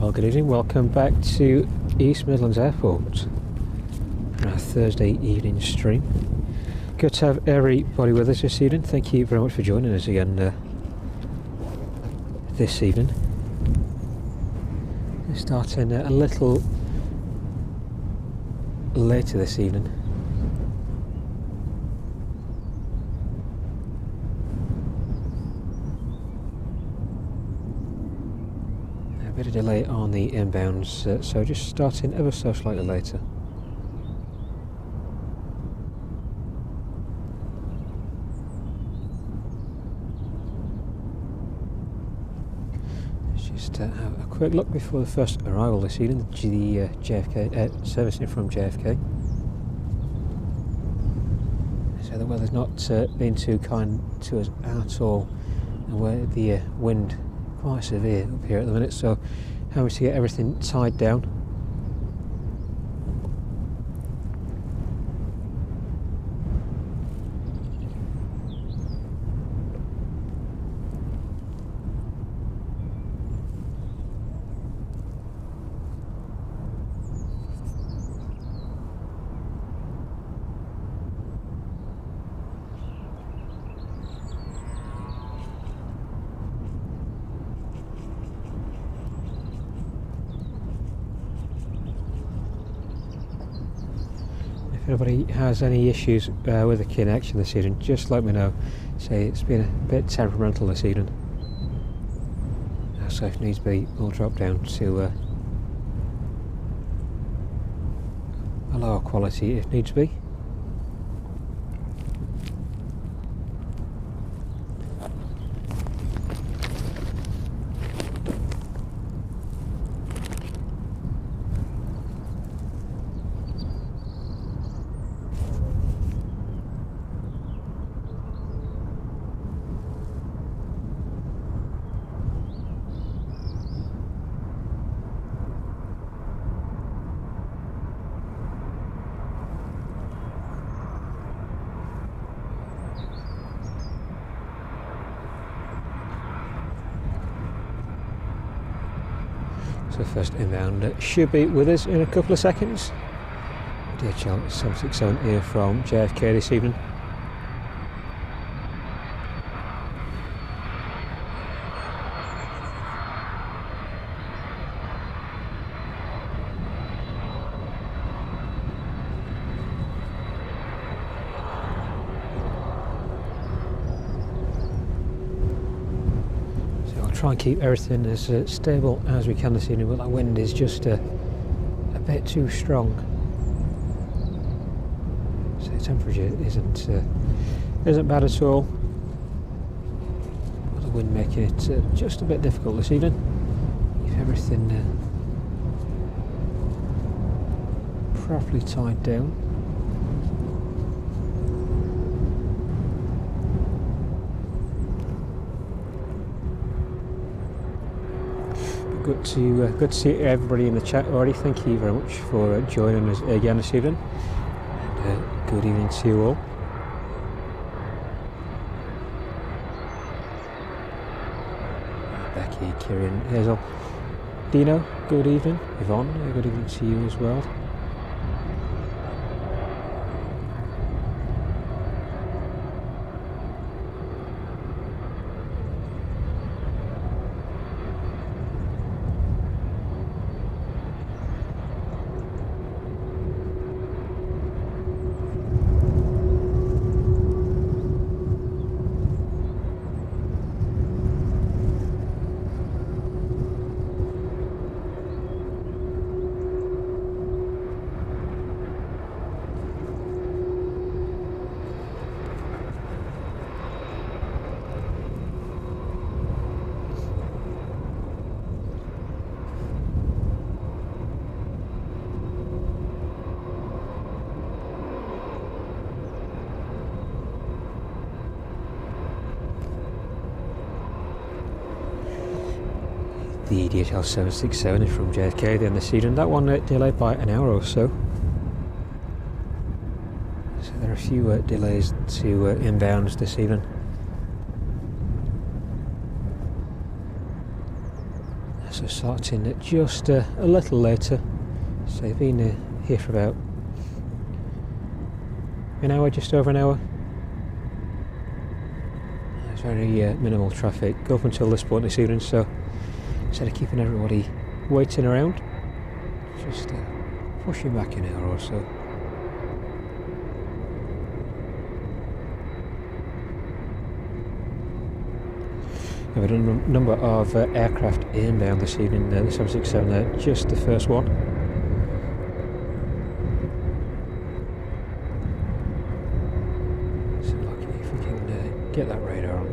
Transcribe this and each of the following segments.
Well, good evening, welcome back to East Midlands Airport for our Thursday evening stream. Good to have everybody with us this evening. Thank you very much for joining us again this evening. We're starting a little later this evening. A bit of delay on the inbounds, so just starting ever so slightly later. Let's just have a quick look before the first arrival this evening, the JFK, servicing from JFK. So the weather's not been too kind to us at all, and where the wind quite severe up here at the minute, so having to get everything tied down. If anybody has any issues with the connection this evening, just let me know. Say it's been a bit temperamental this evening, so if needs be we'll drop down to a lower quality if needs be. So first inbound should be with us in a couple of seconds. DHL 767 here from JFK this evening. Try and keep everything as stable as we can this evening, but that wind is just a bit too strong. So the temperature isn't bad at all, but the wind making it just a bit difficult this evening. Keep everything properly tied down. Good to see everybody in the chat already. Thank you very much for joining us again this evening, and good evening to you all. Becky, Kieran, Hazel, Dino, good evening. Yvonne, good evening to you as well. The DHL 767 is from JFK then this evening. That one delayed by an hour or so. So there are a few delays to inbounds this evening. So starting just a little later. So they've been here for about an hour, just over an hour. There's very minimal traffic up until this point this evening, so instead of keeping everybody waiting around, just pushing back an hour or so. We have a number of aircraft inbound this evening. The 767, just the first one. So lucky if we can get that radar on.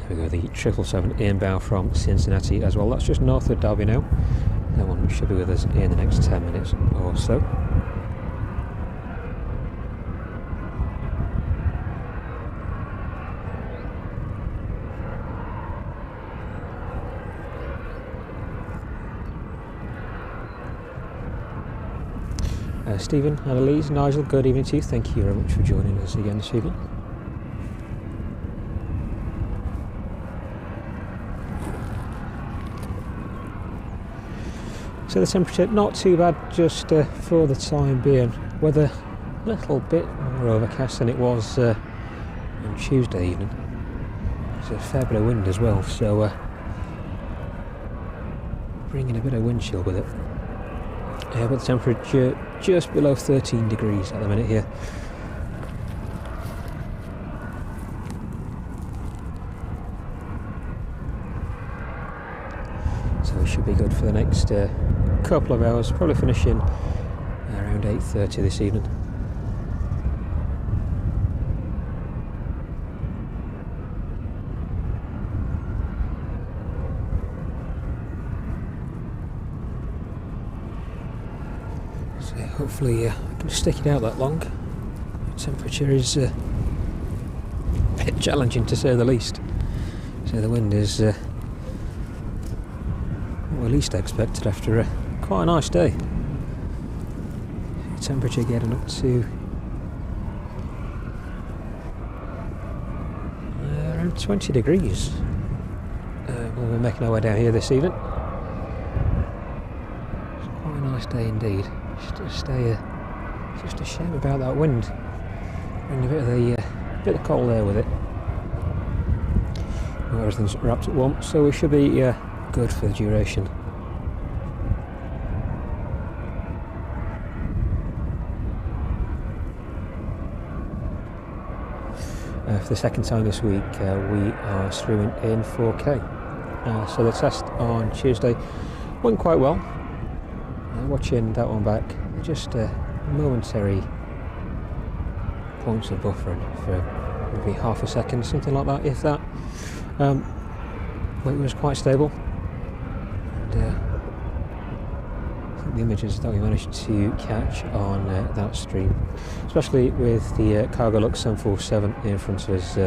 There we go, the 777 inbound from Cincinnati as well. That's just north of Derby now. That one should be with us in the next 10 minutes or so. Stephen, Annalise, Nigel, good evening to you. Thank you very much for joining us again this evening. So the temperature not too bad just for the time being. Weather a little bit more overcast than it was on Tuesday evening. There's a fair bit of wind as well, so bringing a bit of wind chill with it. But the temperature just below 13 degrees at the minute here. So we should be good for the next couple of hours, probably finishing around 8:30 this evening. So hopefully I can stick it out that long. The temperature is a bit challenging to say the least. So the wind is what we least expected after quite a nice day. Temperature getting up to around 20 degrees. We're making our way down here this evening. It's quite a nice day indeed. Just a shame about that wind. Bring a bit of cold air with it. Well, everything's wrapped at once, so we should be good for the duration. For the second time this week, we are streaming in 4K. So the test on Tuesday went quite well. Watching that one back, just momentary points of buffering for maybe half a second, something like that, if that. But it was quite stable. And, I think the images that we managed to catch on that stream, especially with the Cargo Lux 747 in front of us,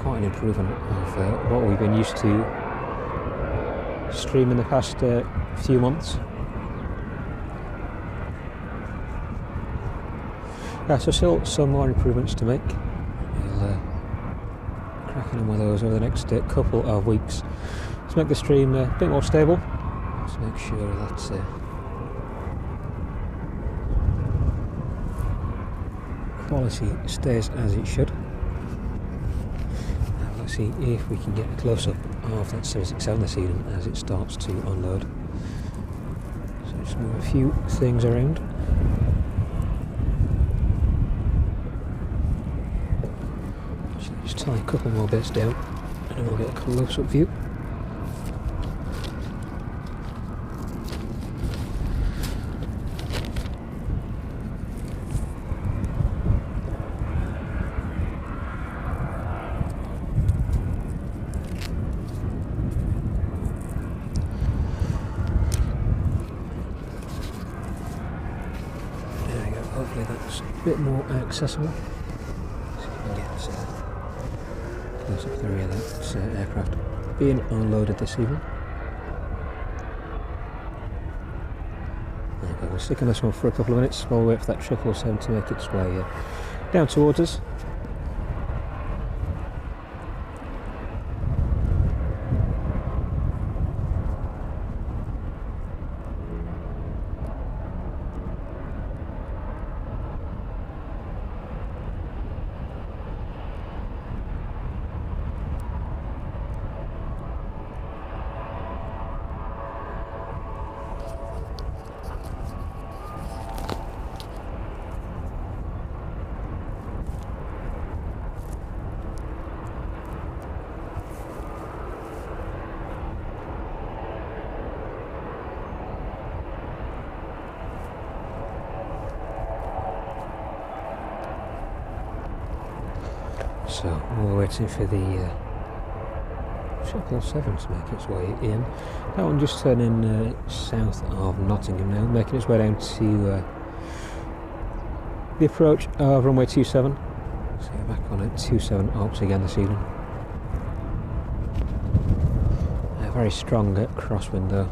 quite an improvement of what we've been used to stream in the past few months. So still some more improvements to make. We'll cracking on with those over the next couple of weeks to make the stream a bit more stable. To make sure that quality stays as it should. Now let's see if we can get a close-up of that 767 this evening as it starts to unload. So just move a few things around. Just tie a couple more bits down and then we'll get a close-up view. Hopefully that's a bit more accessible. So you can get close up the rear of that aircraft being unloaded this evening. There we go, we'll stick on this one for a couple of minutes while we wait for that 777 to make its way down towards us. So we're waiting for the 777 to make its way in. That one just turning south of Nottingham now, making its way down to the approach of runway 27. So we're back on at 27 Ops again this evening. A very strong crosswind though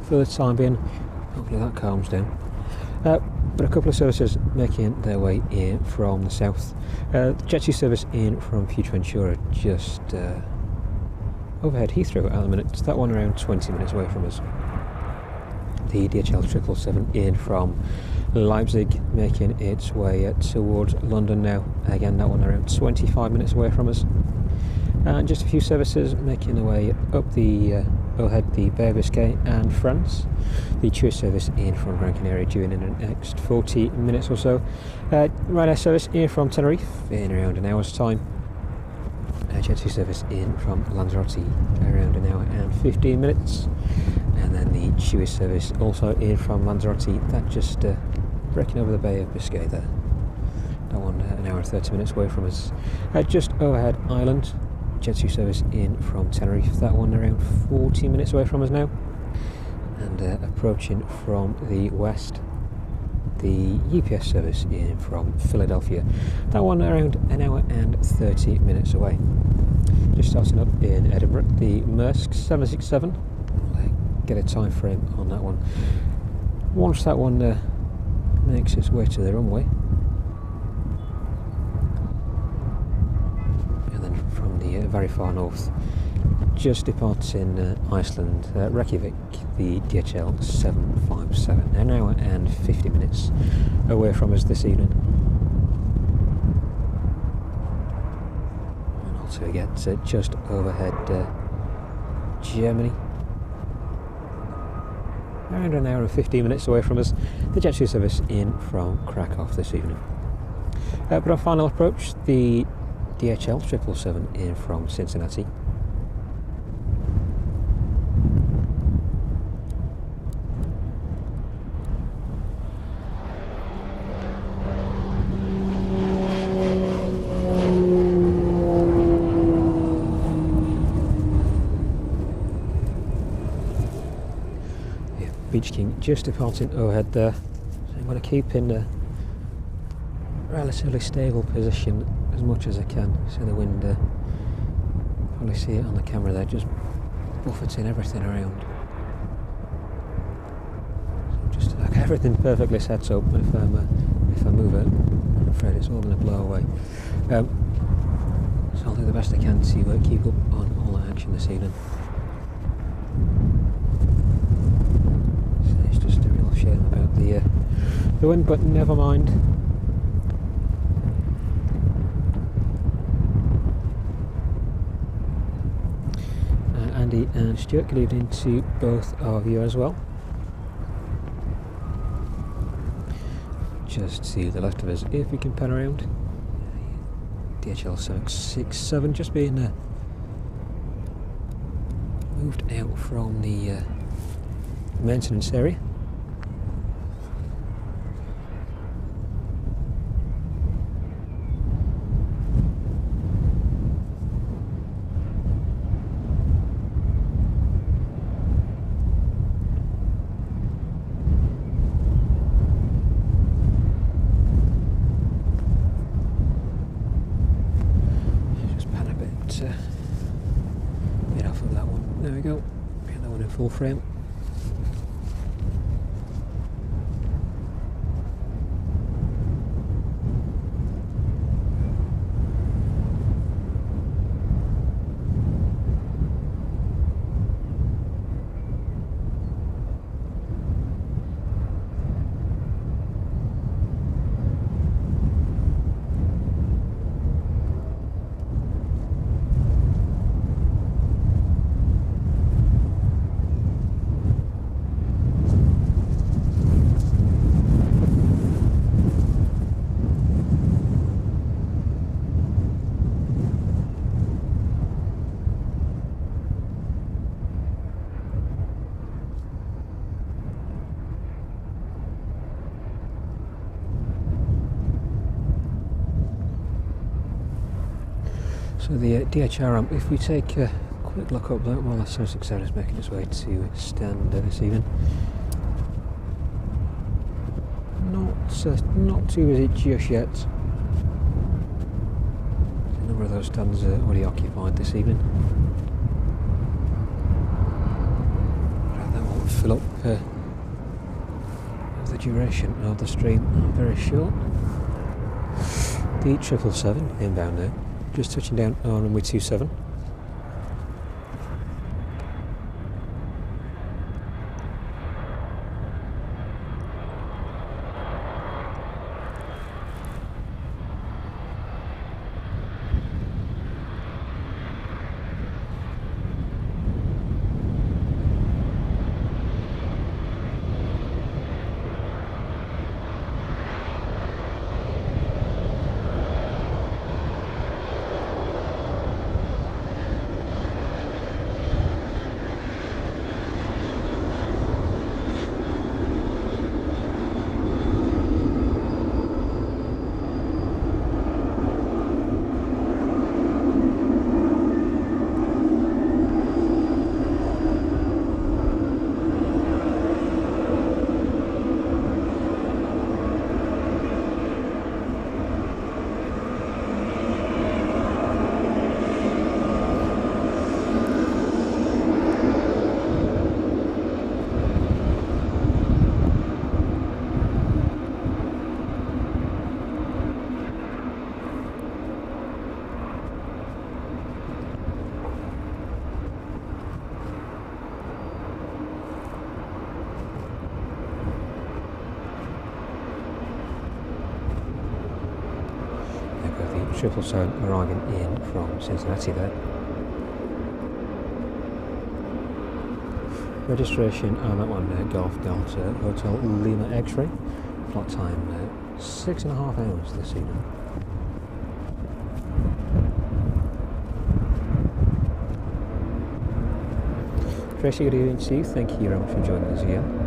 for the time being. Hopefully that calms down. But a couple of services making their way in from the south. The Jet 2 service in from Fuerteventura, just overhead Heathrow at the minute. That one around 20 minutes away from us. The DHL 777 in from Leipzig, making its way towards London now. Again, that one around 25 minutes away from us. And just a few services making their way up the overhead the Bay of Biscay and France. The TUI service in from Gran Canaria due in the next 40 minutes or so. Ryanair service in from Tenerife in around an hour's time. Jet 2 service in from Lanzarote around an hour and 15 minutes. And then the TUI service also in from Lanzarote, that just breaking over the Bay of Biscay there. That one an hour and 30 minutes away from us. Just overhead Ireland, Jet 2 service in from Tenerife, that one around 40 minutes away from us now. And approaching from the west, the UPS service in from Philadelphia, that one around an hour and 30 minutes away. Just starting up in Edinburgh, the Maersk 767. We'll get a time frame on that one. Once that one makes its way to the runway, and then from the very far north, just departing Iceland, Reykjavik, the DHL 757, an hour and 50 minutes away from us this evening. And also we get just overhead Germany, around an hour and 15 minutes away from us, the Jet 2 service in from Krakow this evening. But our final approach, the DHL 777 in from Cincinnati. Beach King just departing overhead there, so I'm going to keep in a relatively stable position as much as I can, so the wind, probably see it on the camera there, just buffeting everything around. So just like everything perfectly set up, but if I move it, I'm afraid it's all going to blow away. So I'll do the best I can to keep up on all that action this evening. Shame about the wind, but never mind. Andy and Stuart, good evening to both of you as well. Just to the left of us, if we can pan around, DHL 767 just being moved out from the maintenance area. Get off of that one. There we go. Get that one in full frame. So the DHR ramp, if we take a quick look up that, well, that's 767 is making its way to stand this evening. Not too busy just yet. A number of those stands are already occupied this evening. That won't fill up the duration of the stream, very short. The 777 inbound now, just touching down on runway 27. The 777 arriving in from Cincinnati there. Registration on that one, Golf Delta Hotel Lima X-ray. Flight time 6.5 hours this evening. Tracy, good evening to you. Thank you very much for joining us again.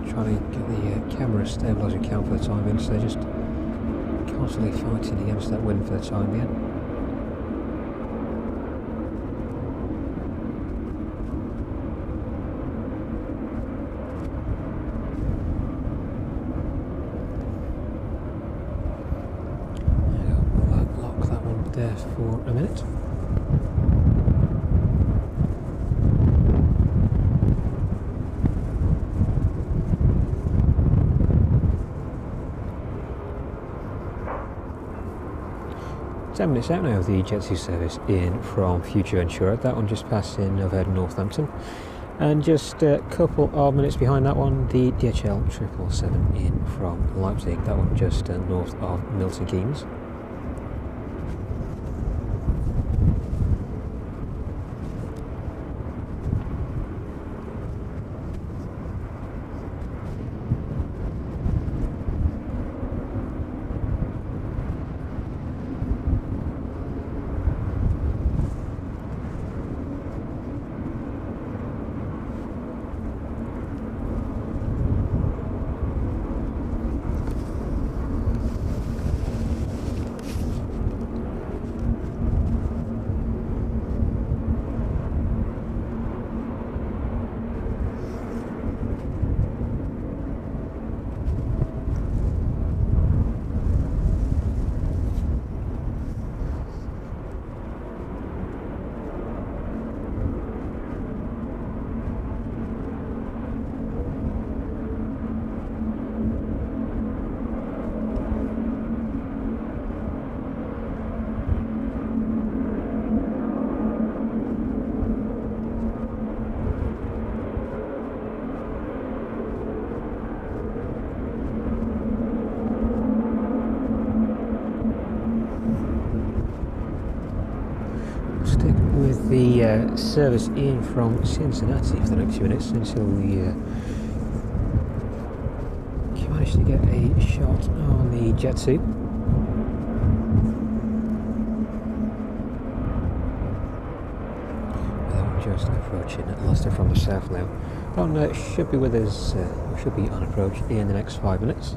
Trying to get the camera stabilised and count for the time being, so they're just constantly fighting against that wind for the time being. We'll lock that one there for a minute. Ten minutes out now of the Jet 2 service in from Future-Ventura. That one just passed in over Northampton. And just a couple of minutes behind that one, the DHL 777 in from Leipzig. That one just north of Milton Keynes. service in from Cincinnati for the next few minutes until we manage to get a shot on the jet suit. Just approaching Leicester from the south now. Don should be with us, should be on approach in the next 5 minutes.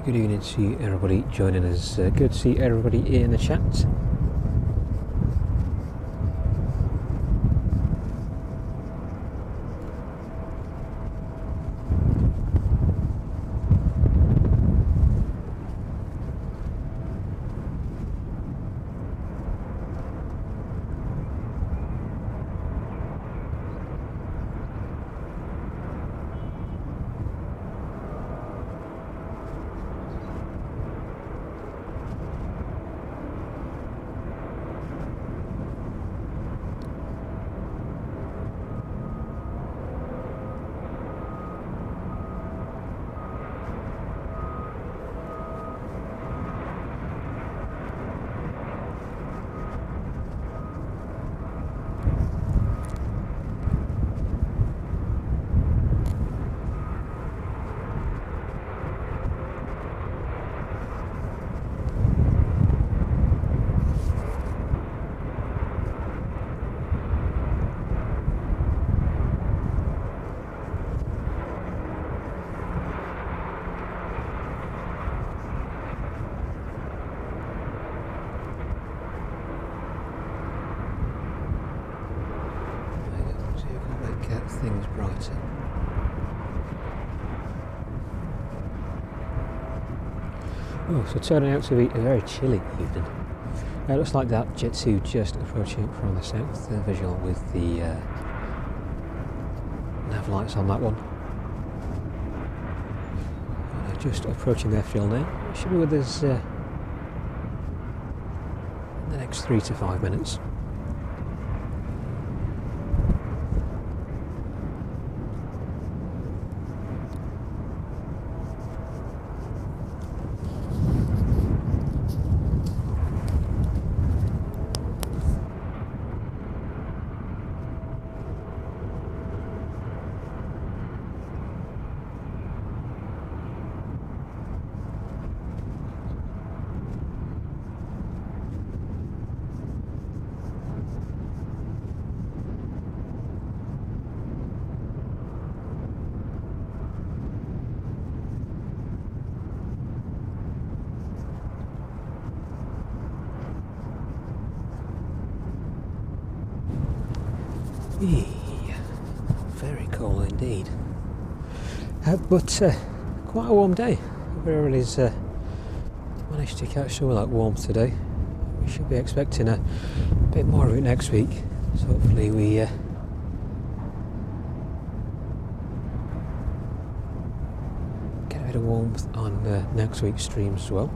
Good evening to everybody joining us. Good to see everybody in the chat. Things brighter. Oh, so turning out to be a very chilly evening. It looks like that Jet 2 just approaching from the south, the visual with the nav lights on that one. Just approaching the airfield now. It should be with us in the next 3 to 5 minutes. Very cold indeed, but quite a warm day. Everybody's managed to catch some of that warmth today. We should be expecting a bit more of it next week, so hopefully we get a bit of warmth on next week's streams as well.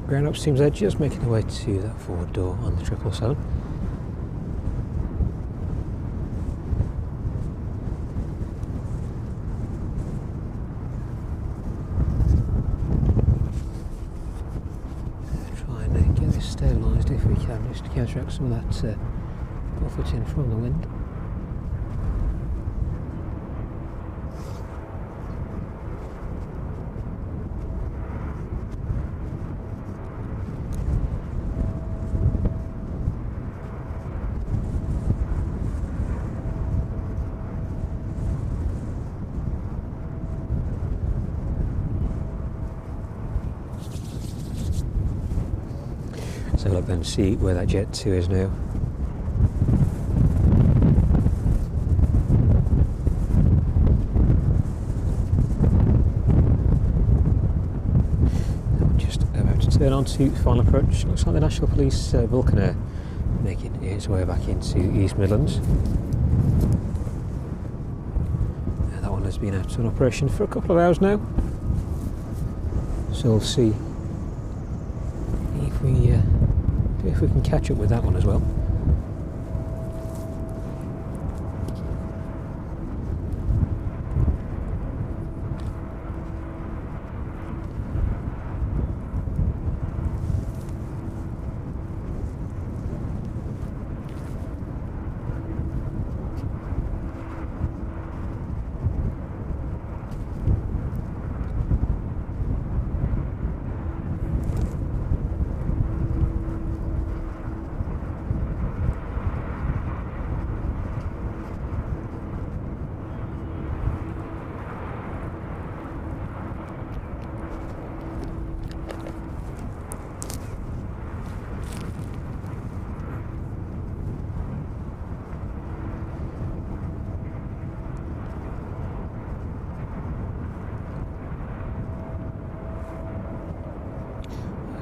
Ground ops teams are just making their way to that forward door on the 777. if we can, just to counteract some of that buffeting from the wind. So look then, see where that Jet 2 is now. Just about to turn on to final approach. Looks like the National Police Vulcan Air making its way back into East Midlands. That one has been out on operation for a couple of hours now. So we'll see if we can catch up with that one as well.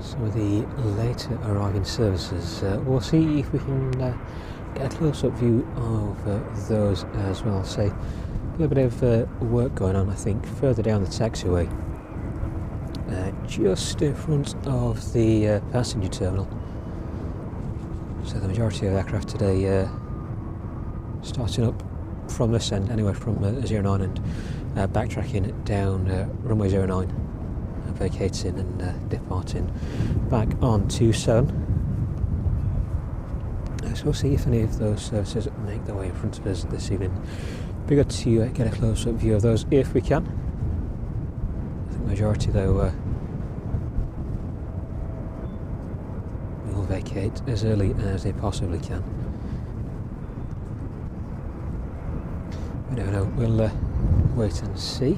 Some of the later arriving services. We'll see if we can get a close-up view of those as well. Say a little bit of work going on, I think, further down the taxiway, just in front of the passenger terminal. So the majority of aircraft today starting up from this end, anyway, from 09 and backtracking down runway 09. Vacating and departing back on 27. So we'll see if any of those services make their way in front of us this evening. Be good to get a close-up view of those if we can. I think the majority, though, will vacate as early as they possibly can. We don't know. We'll wait and see.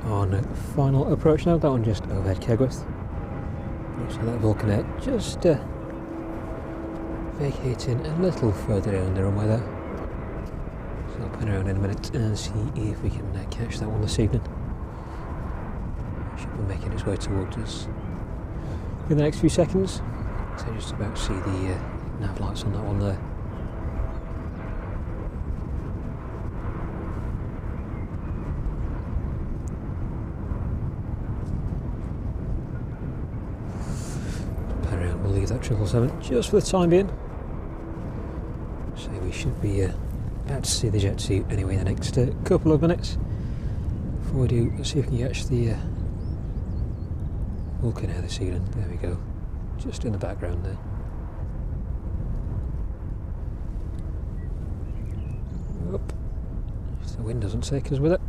On final approach now, that one just overhead Kegworth. Looks like that Vulcan Air just vacating a little further down the runway there. So I'll pin around in a minute and see if we can catch that one this evening. Should be making its way towards us in the next few seconds. So just about to see the nav lights on that one there. We'll leave that 777 just for the time being. So we should be about to see the Jet 2 anyway in the next couple of minutes. Before we do, let's see if we can catch the Vulcan Air this evening. There we go, just in the background there. Up. If the wind doesn't take us with it.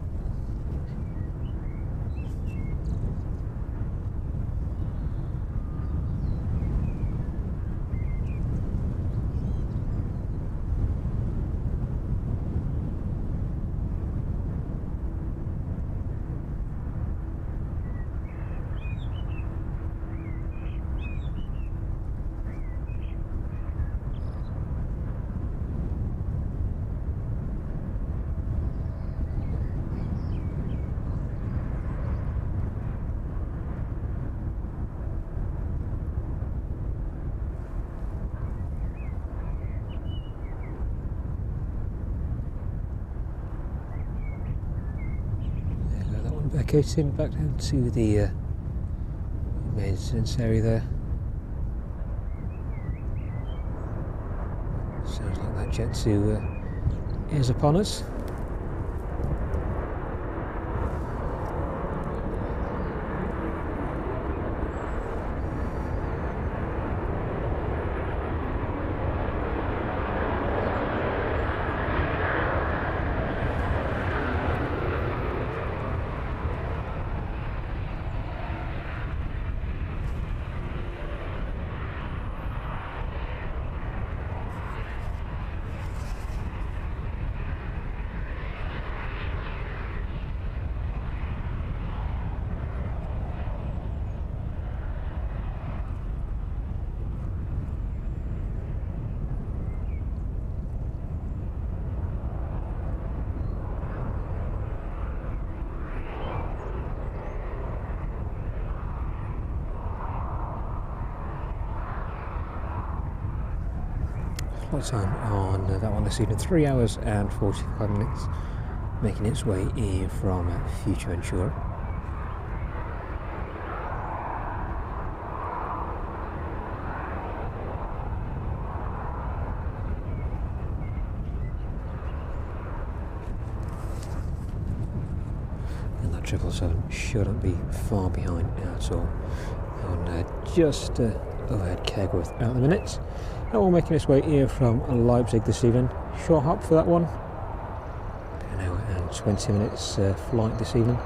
vacating back down to the maintenance area there. Sounds like that Jet 2 is upon us. Flight time on that one this evening, 3 hours and 45 minutes, making its way in from Fuerteventura. And that 777 shouldn't be far behind at all, on just overhead Kegworth at the minute. And we're making its way here from Leipzig this evening. Short hop for that one. An hour and 20 minutes flight this evening.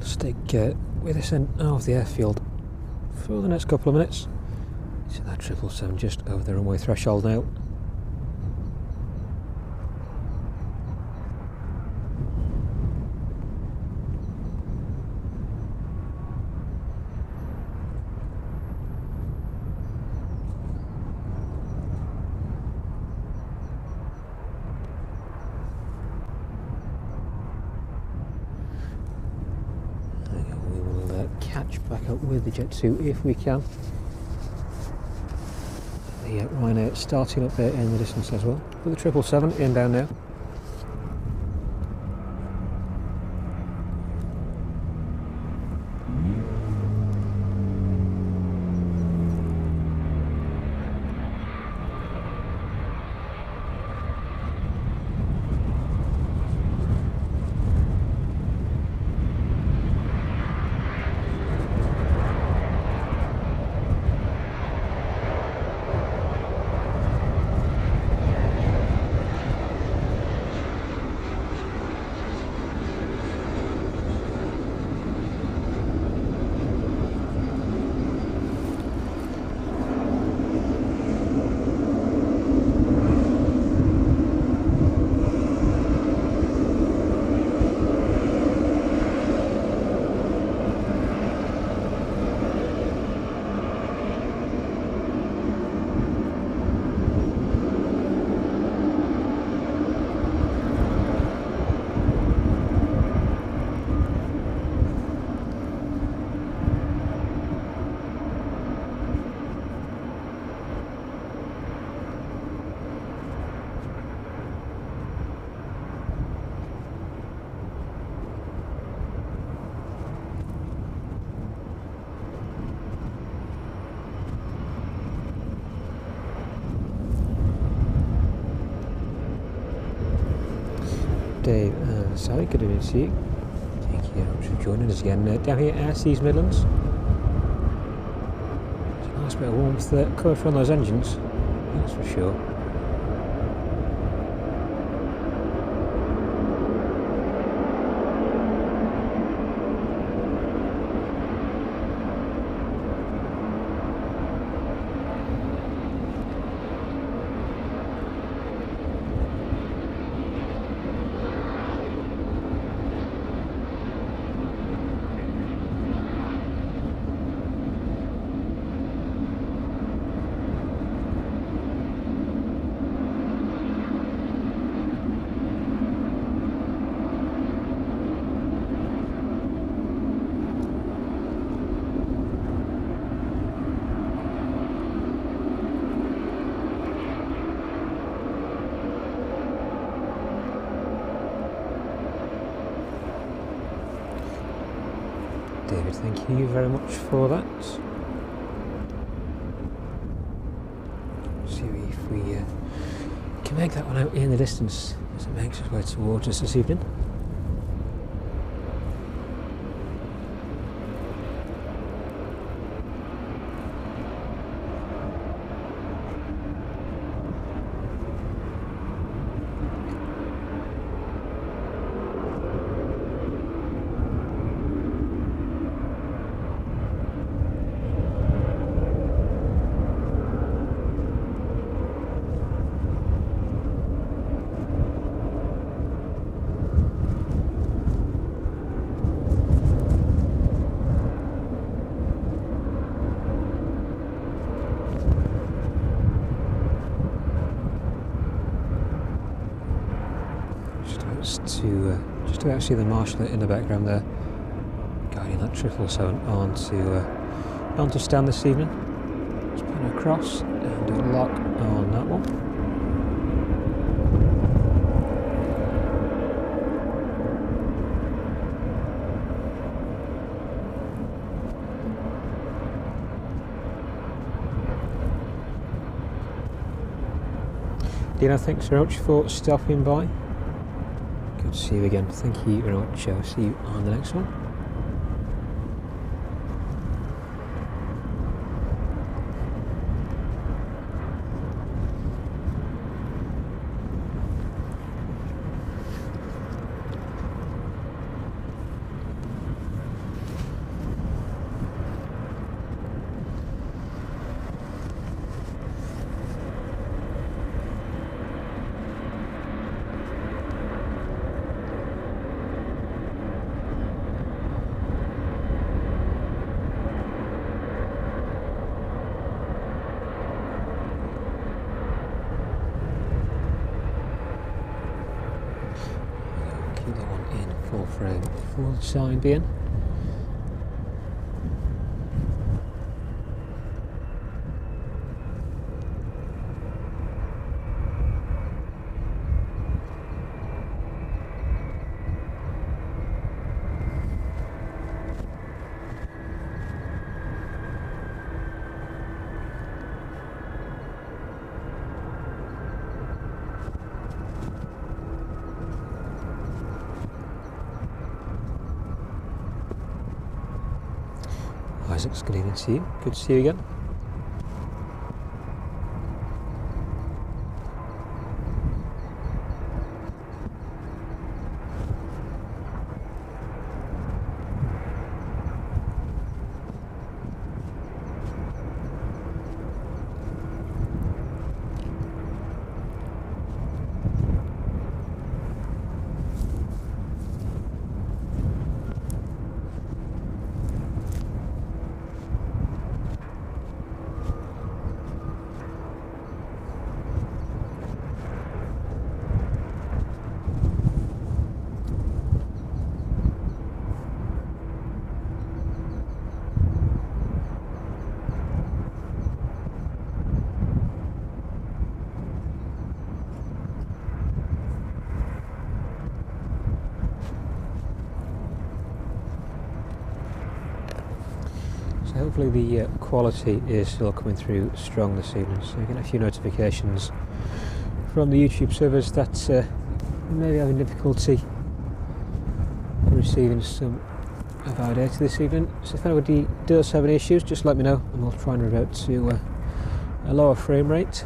Stick with this end of the airfield for the next couple of minutes. So that 777 just over the runway threshold now. Catch back up with the Jet 2 if we can. The Ryanair starting up there in the distance as well, with the 777 inbound now. Dave and Sally, good evening to you. Thank you very much for joining us again down here at East Midlands. It's a nice bit of warmth coming from those engines, that's for sure. David, thank you very much for that. See if we can make that one out in the distance as it makes its way towards us this evening. Just about see the marshal in the background there, guiding that 777 onto stand this evening. Just put it across and do a lock on that one. Dina, thanks very much for stopping by. Good to see you again. Thank you very much. I'll see you on the next one. Keep that one in full frame for the time being. Isaac's good evening to you. Good to see you again. Hopefully the quality is still coming through strong this evening, so you get a few notifications from the YouTube servers that may be having difficulty receiving some of our data this evening. So if anybody does have any issues, just let me know and we'll try and revert to a lower frame rate.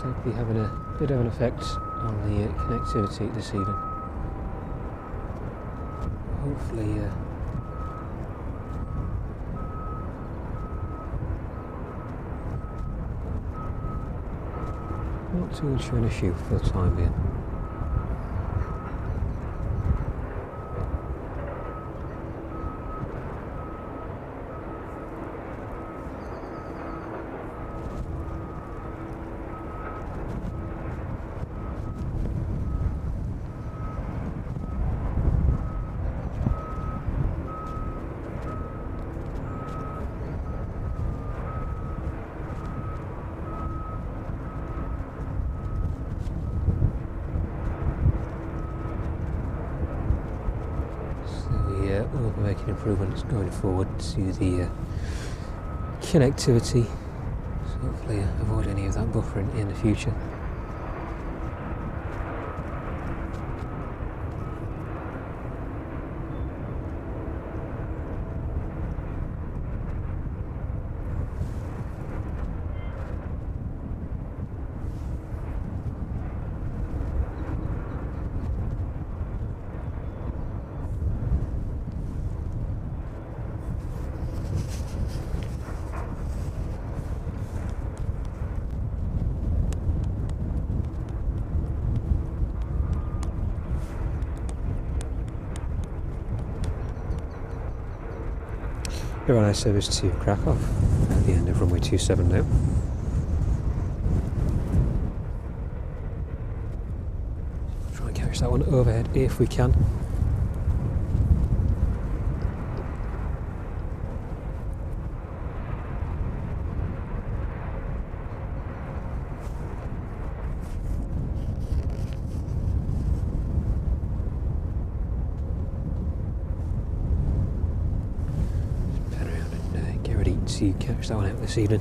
looks like we're having a bit of an effect on the connectivity this evening. Hopefully not too much of an issue for the time being. We'll be making improvements going forward to the connectivity, so hopefully avoid any of that buffering in the future. Airline service to Krakow at the end of runway 27 now. Try and catch that one overhead if we can. To catch that one out this evening.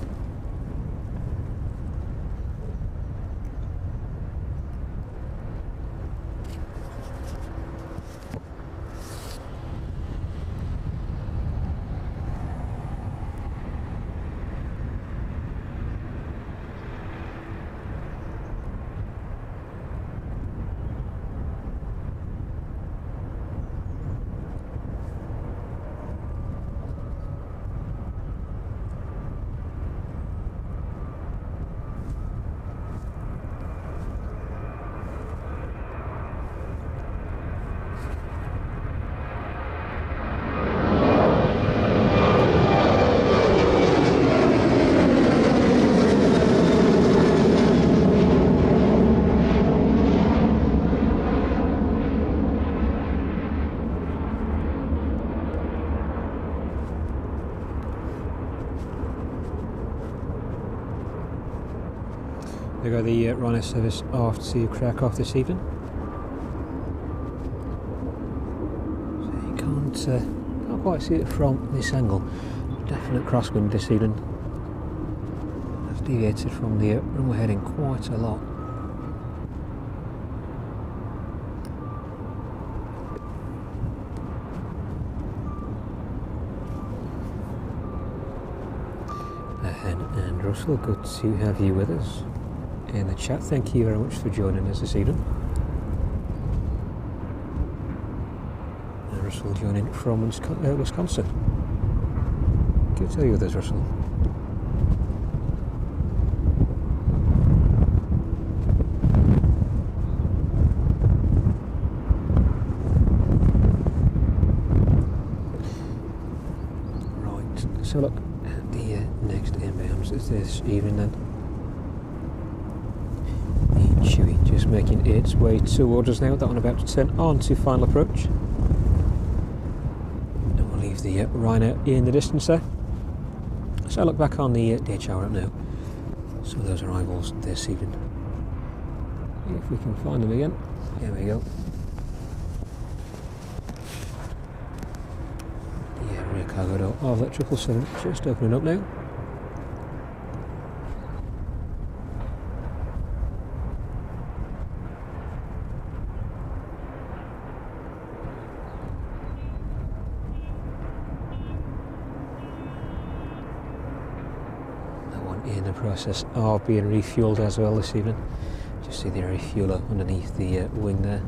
There go the Ryanair service off to Krakow this evening. So you can't quite see it from this angle. Definite crosswind this evening. That's deviated from the runway heading quite a lot. And Russell, good to have you with us in the chat. Thank you very much for joining us this evening. And Russell joining from Wisconsin. Good to have you with us, Russell. Right, so look at the next inbounds this evening then. Chewy just making its way towards us now. That one about to turn on to final approach. And we'll leave the Ryanair in the distance there. So I look back on the DHR up now. Some of those arrivals this evening. If we can find them again. Here we go. The rear cargo door of that 777 just opening up now. process of being refuelled as well this evening. Just see the refueler underneath the wing there.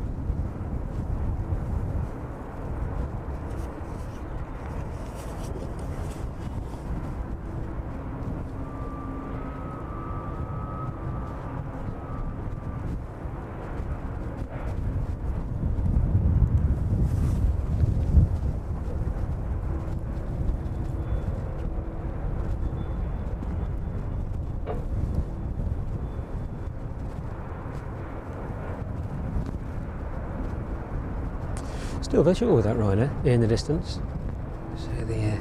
Still visual with that Rhino in the distance. So the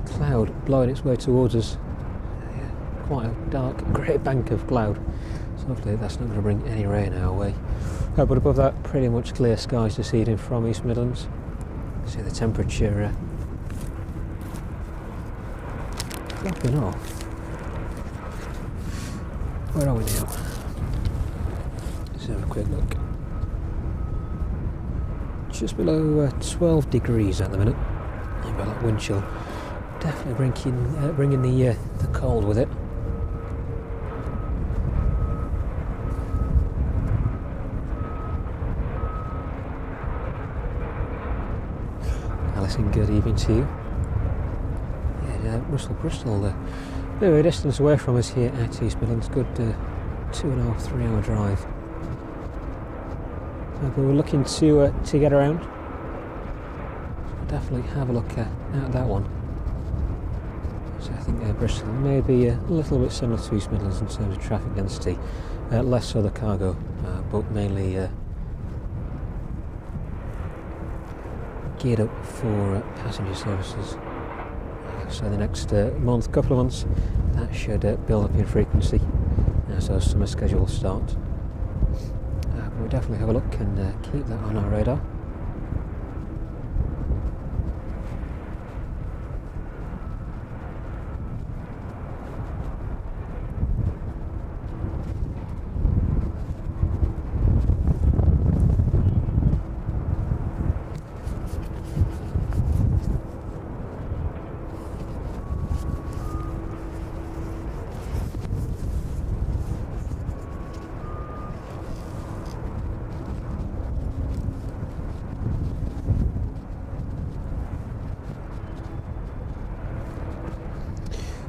cloud blowing its way towards us. Quite a dark grey bank of cloud. So hopefully that's not going to bring any rain our way. But above that, pretty much clear skies this evening from East Midlands. See the temperature dropping off. Where are we now? Let's have a quick look. Just below 12 degrees at the minute. You've got that wind chill definitely bringing the cold with it. Alison, good evening to you. Yeah, Bristol, very distance away from us here at East Midlands. Good 2.5, 3 hour drive. But we're looking to get around. So definitely have a look at that one. So I think Bristol may be a little bit similar to East Midlands in terms of traffic density, less so the cargo, but mainly geared up for passenger services. So the next couple of months, that should build up in frequency as those summer schedules start. We'll definitely have a look and keep that on our radar.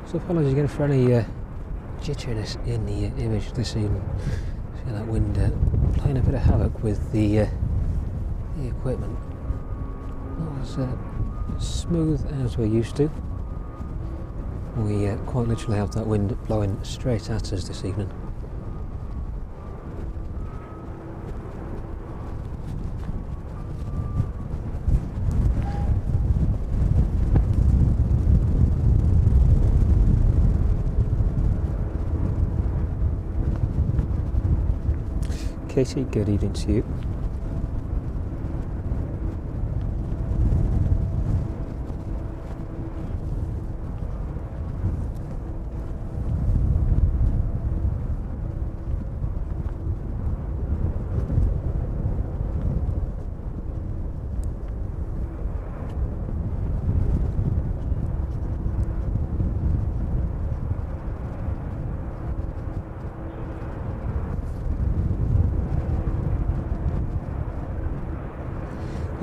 So apologies again for any jitteriness in the image this evening. See that wind playing a bit of havoc with the equipment. Not as smooth as we're used to. We quite literally have that wind blowing straight at us this evening. Katie, good evening to you.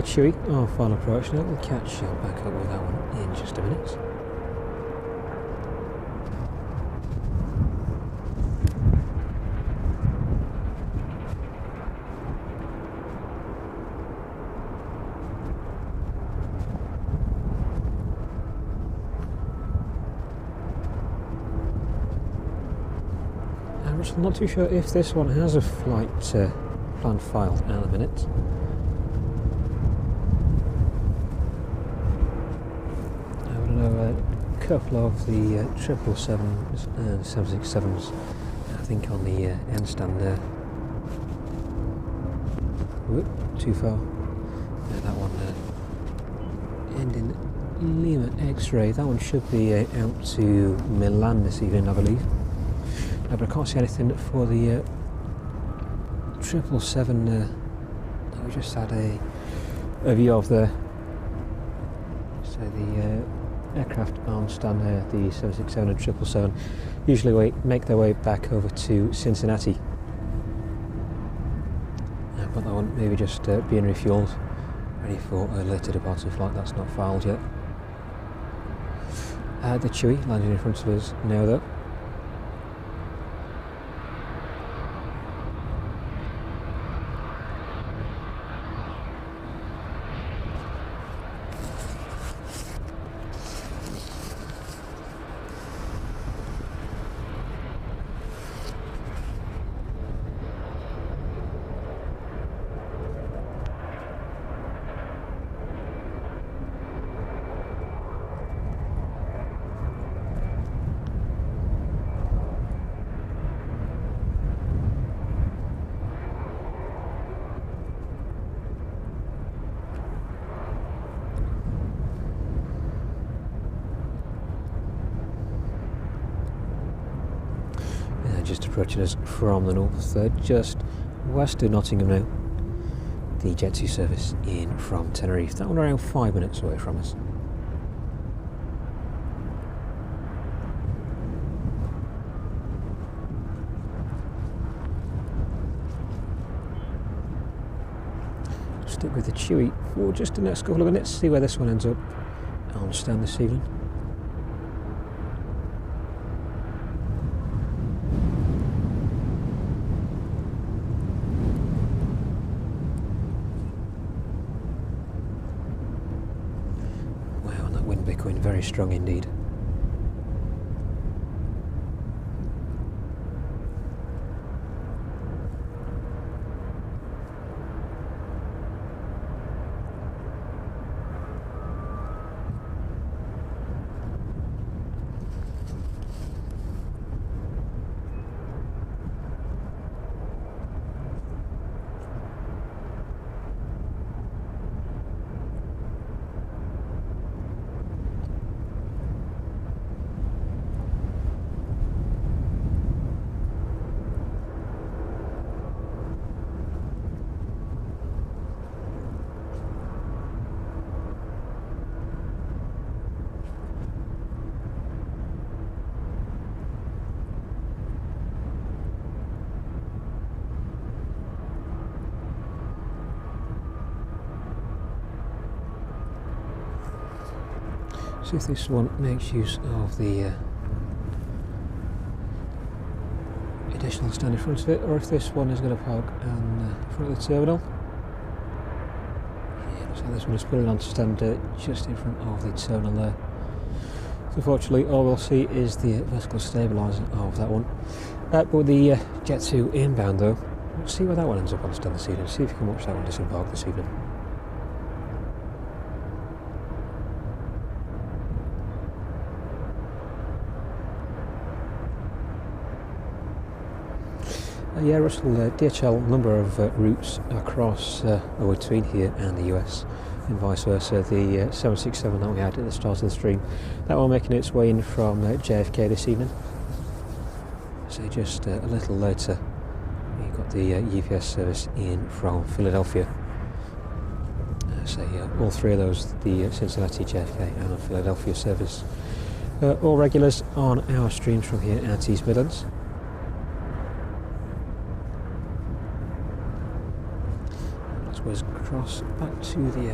Chewy, our final approach now. We'll catch back up with that one in just a minute. I'm not too sure if this one has a flight plan filed at the minute. A couple of the 777s and 767s, I think, on the end stand there. Whoop, too far. That one ending Lima X-ray. That one should be out to Milan this evening, I believe. But I can't see anything for the 777 that we just had a view of there. So the aircraft on stand here, the 767 and 777, usually make their way back over to Cincinnati. But that one maybe just being refuelled, ready for a later departure flight. That's not filed yet. The Chewy landing in front of us now though. Just approaching us from the north, just west of Nottingham now. The Jet 2 service in from Tenerife. That one around 5 minutes away from us. Stick with the Chewy for just the next couple of minutes, see where this one ends up on stand this evening. Becoming very strong indeed. See if this one makes use of the additional stand in front of it, or if this one is going to park in front of the terminal. Yeah, so this one is pulling on to stand just in front of the terminal there. So unfortunately, all we'll see is the vertical stabiliser of that one. But with the Jet 2 inbound though, we'll see where that one ends up on stand this evening. See if you can watch that one disembark this evening. Yeah, Russell, DHL number of routes across or between here and the US and vice versa. The 767 that we had at the start of the stream, that one making its way in from JFK this evening. So just a little later you've got the UPS service in from Philadelphia. So all three of those, the Cincinnati, JFK and Philadelphia service, all regulars on our streams from here at East Midlands. Was across back to the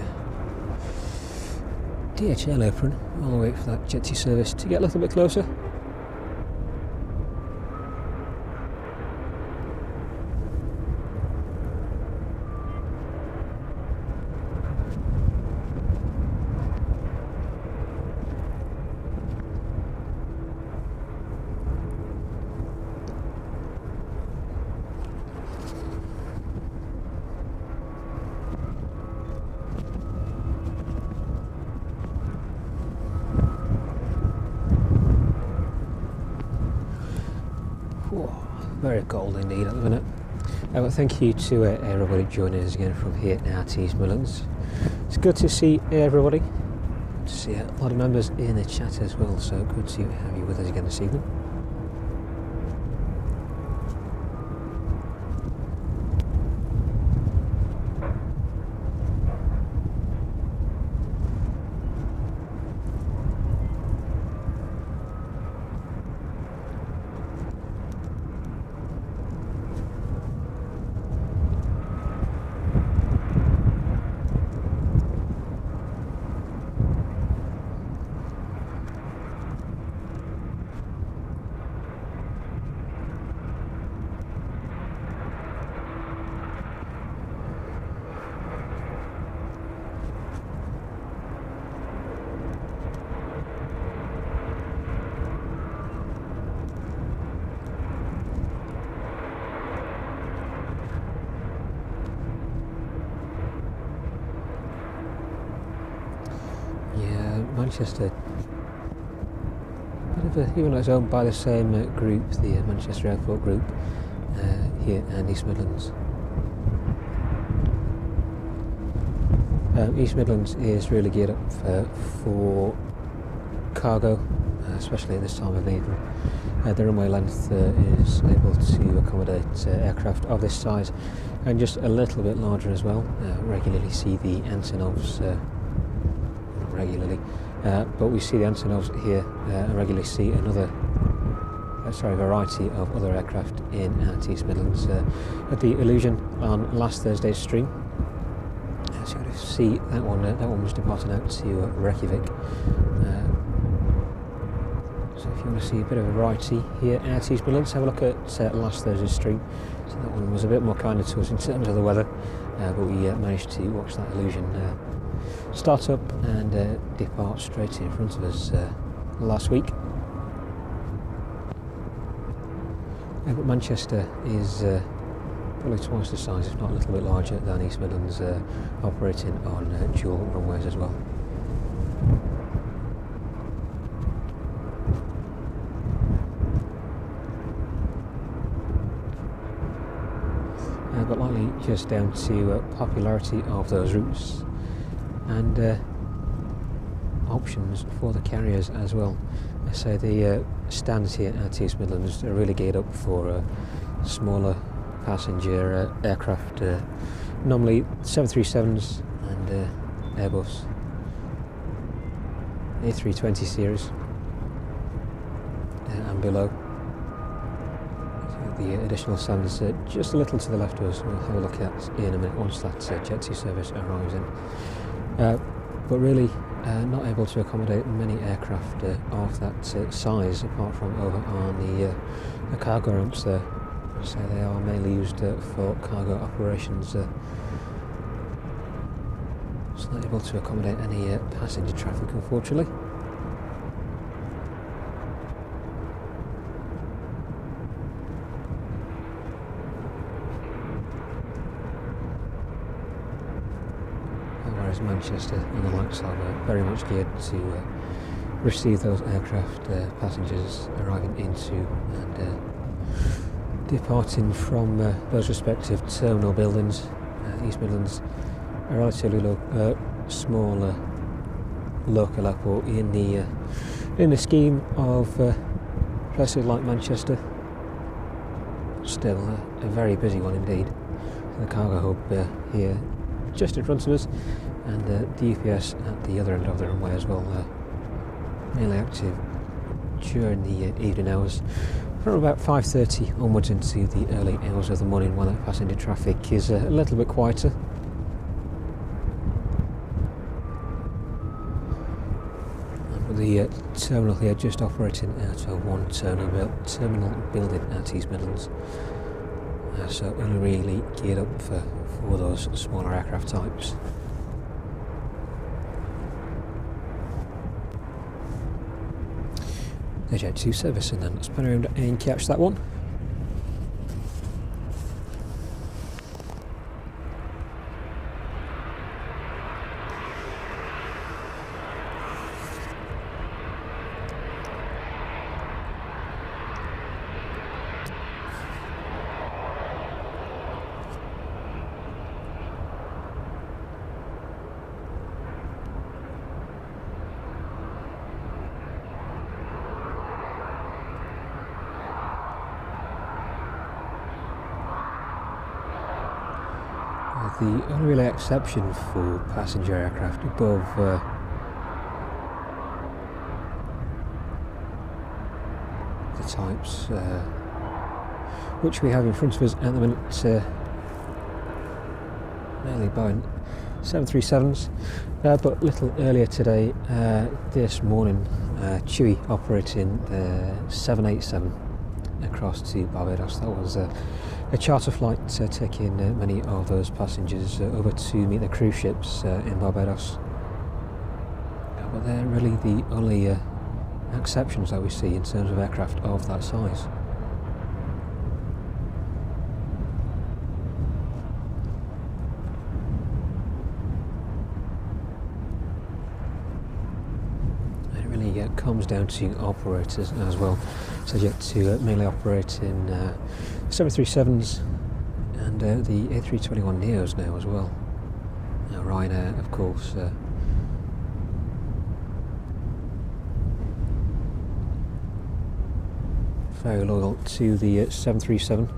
DHL apron, while I wait for that Jet 2 service to get a little bit closer. Very cold indeed at the minute. But thank you to everybody joining us again from here at East Midlands. It's good to see everybody. Good to see a lot of members in the chat as well, so good to have you with us again this evening. Manchester, even though it's owned by the same group, the Manchester Airport group, here in East Midlands. East Midlands is really geared up for cargo, especially at this time of evening. The runway length is able to accommodate aircraft of this size and just a little bit larger as well. Regularly see the Antonovs, not regularly, but we see the Antonovs here and regularly see variety of other aircraft in at East Midlands. At the Illusion on last Thursday's stream, so you see that one was departing out to Reykjavik. So if you want to see a bit of a variety here at East Midlands, have a look at last Thursday's stream. So that one was a bit more kinder to us in terms of the weather, but we managed to watch that Illusion start up and depart straight in front of us last week. But Manchester is probably twice the size, if not a little bit larger, than East Midlands, operating on dual runways as well. But likely just down to popularity of those routes and options for the carriers as well. So the stands here at East Midlands are really geared up for smaller passenger aircraft, normally 737s and Airbus A320 series and below. The additional stands just a little to the left of us, we'll have a look at in a minute once that Jet 2 service arrives in. But really not able to accommodate many aircraft of that size apart from over on the cargo ramps there. So they are mainly used for cargo operations. It's not able to accommodate any passenger traffic, unfortunately. Whereas Manchester and the likes are very much geared to receive those aircraft passengers arriving into and departing from those respective terminal buildings. East Midlands, a relatively small local airport in the scheme of places like Manchester. Still a very busy one indeed. The cargo hub here just in front of us, and the UPS at the other end of the runway as well, mainly active during the evening hours, from about 5:30 onwards into the early hours of the morning when that passenger traffic is a little bit quieter. And the terminal here just operating out of one terminal building at East Midlands, so only really geared up for those smaller aircraft types. The Jet 2 service, and then let's pan around and catch that one. The only really exception for passenger aircraft above the types which we have in front of us at the minute, mainly Boeing 737s, but a little earlier today, this morning, Chewy operating the 787 across to Barbados. That was a charter flight taking many of those passengers over to meet the cruise ships in Barbados. But they're really the only exceptions that we see in terms of aircraft of that size. comes down to operators as well, subject to mainly operate in 737s and the A321neos now as well. Now Ryanair, of course, very loyal to the 737.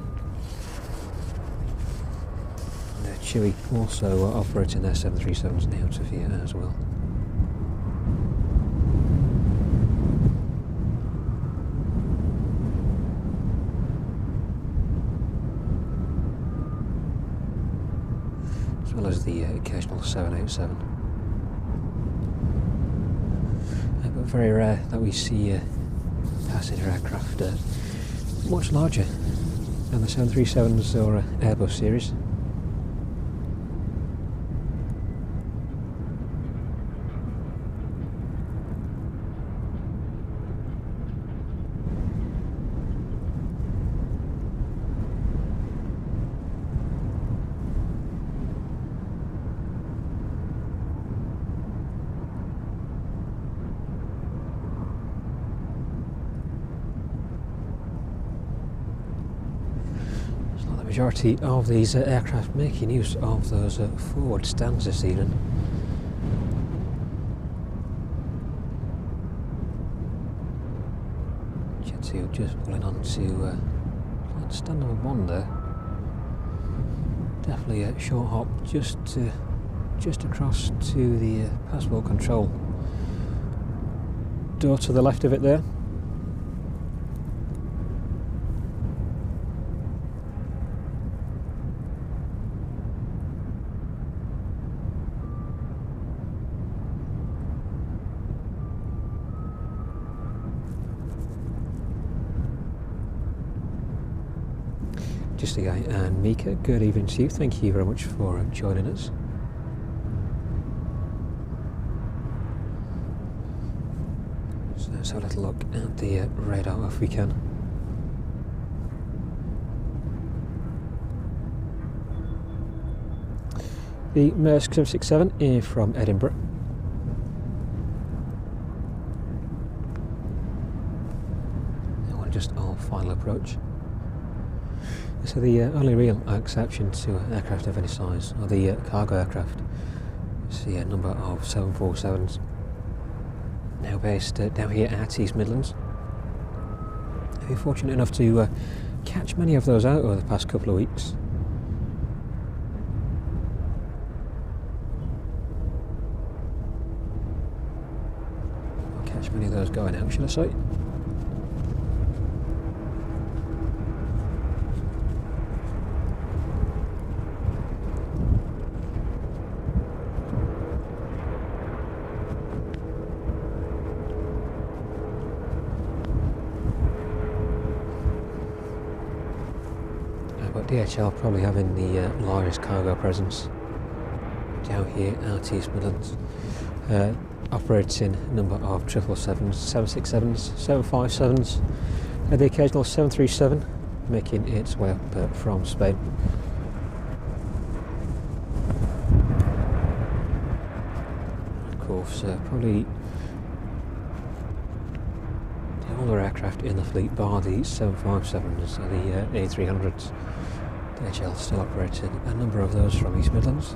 And Chewy also operating their 737s now to here as well. As well as the occasional 787. But very rare that we see passenger aircraft much larger than the 737s or Airbus series. Majority of these aircraft making use of those forward stands this evening. Jet 2 just pulling on to stand number 1 there. Definitely a short hop just across to the passport control door to the left of it there. Just a guy and Mika, good evening to you. Thank you very much for joining us. So let's have a little look at the radar if we can. The Maersk 767 is from Edinburgh. Now we're just on final approach. So the only real exception to aircraft of any size are the cargo aircraft. See a number of 747s now based down here at East Midlands. I've been fortunate enough to catch many of those out over the past couple of weeks. I'll catch many of those going out, should I say. But DHL probably having the largest cargo presence down here at East Midlands. Operates in a number of 777s, 767s, 757s, and the occasional 737 making its way up from Spain. Of course, probably the older aircraft in the fleet, bar the 757s and the A300s. DHL still operating a number of those from East Midlands.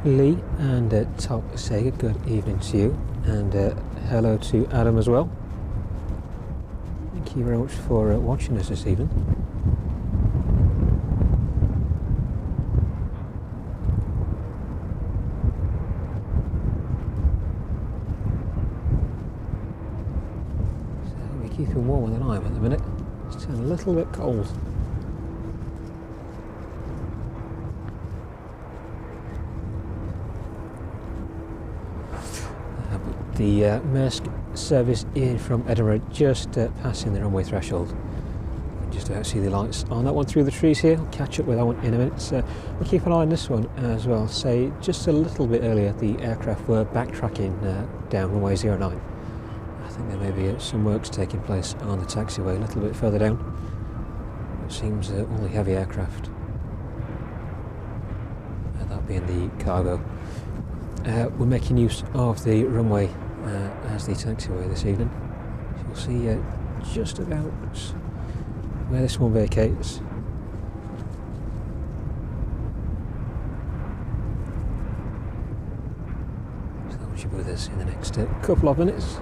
Lee and Top say good evening to you, and hello to Adam as well. Thank you very much for watching us this evening. So we're keeping warmer than I am at the minute. It's turning a little bit cold. the Maersk service in from Edinburgh, just passing the runway threshold. Just about see the lights on that one through the trees here. I'll catch up with that one in a minute. We'll keep an eye on this one as well. Say just a little bit earlier the aircraft were backtracking down runway 09. I think there may be some works taking place on the taxiway a little bit further down. It seems only heavy aircraft. That being the cargo. We're making use of the runway as the taxiway this evening. So you'll see just about where this one vacates. So that should be with us in the next couple of minutes.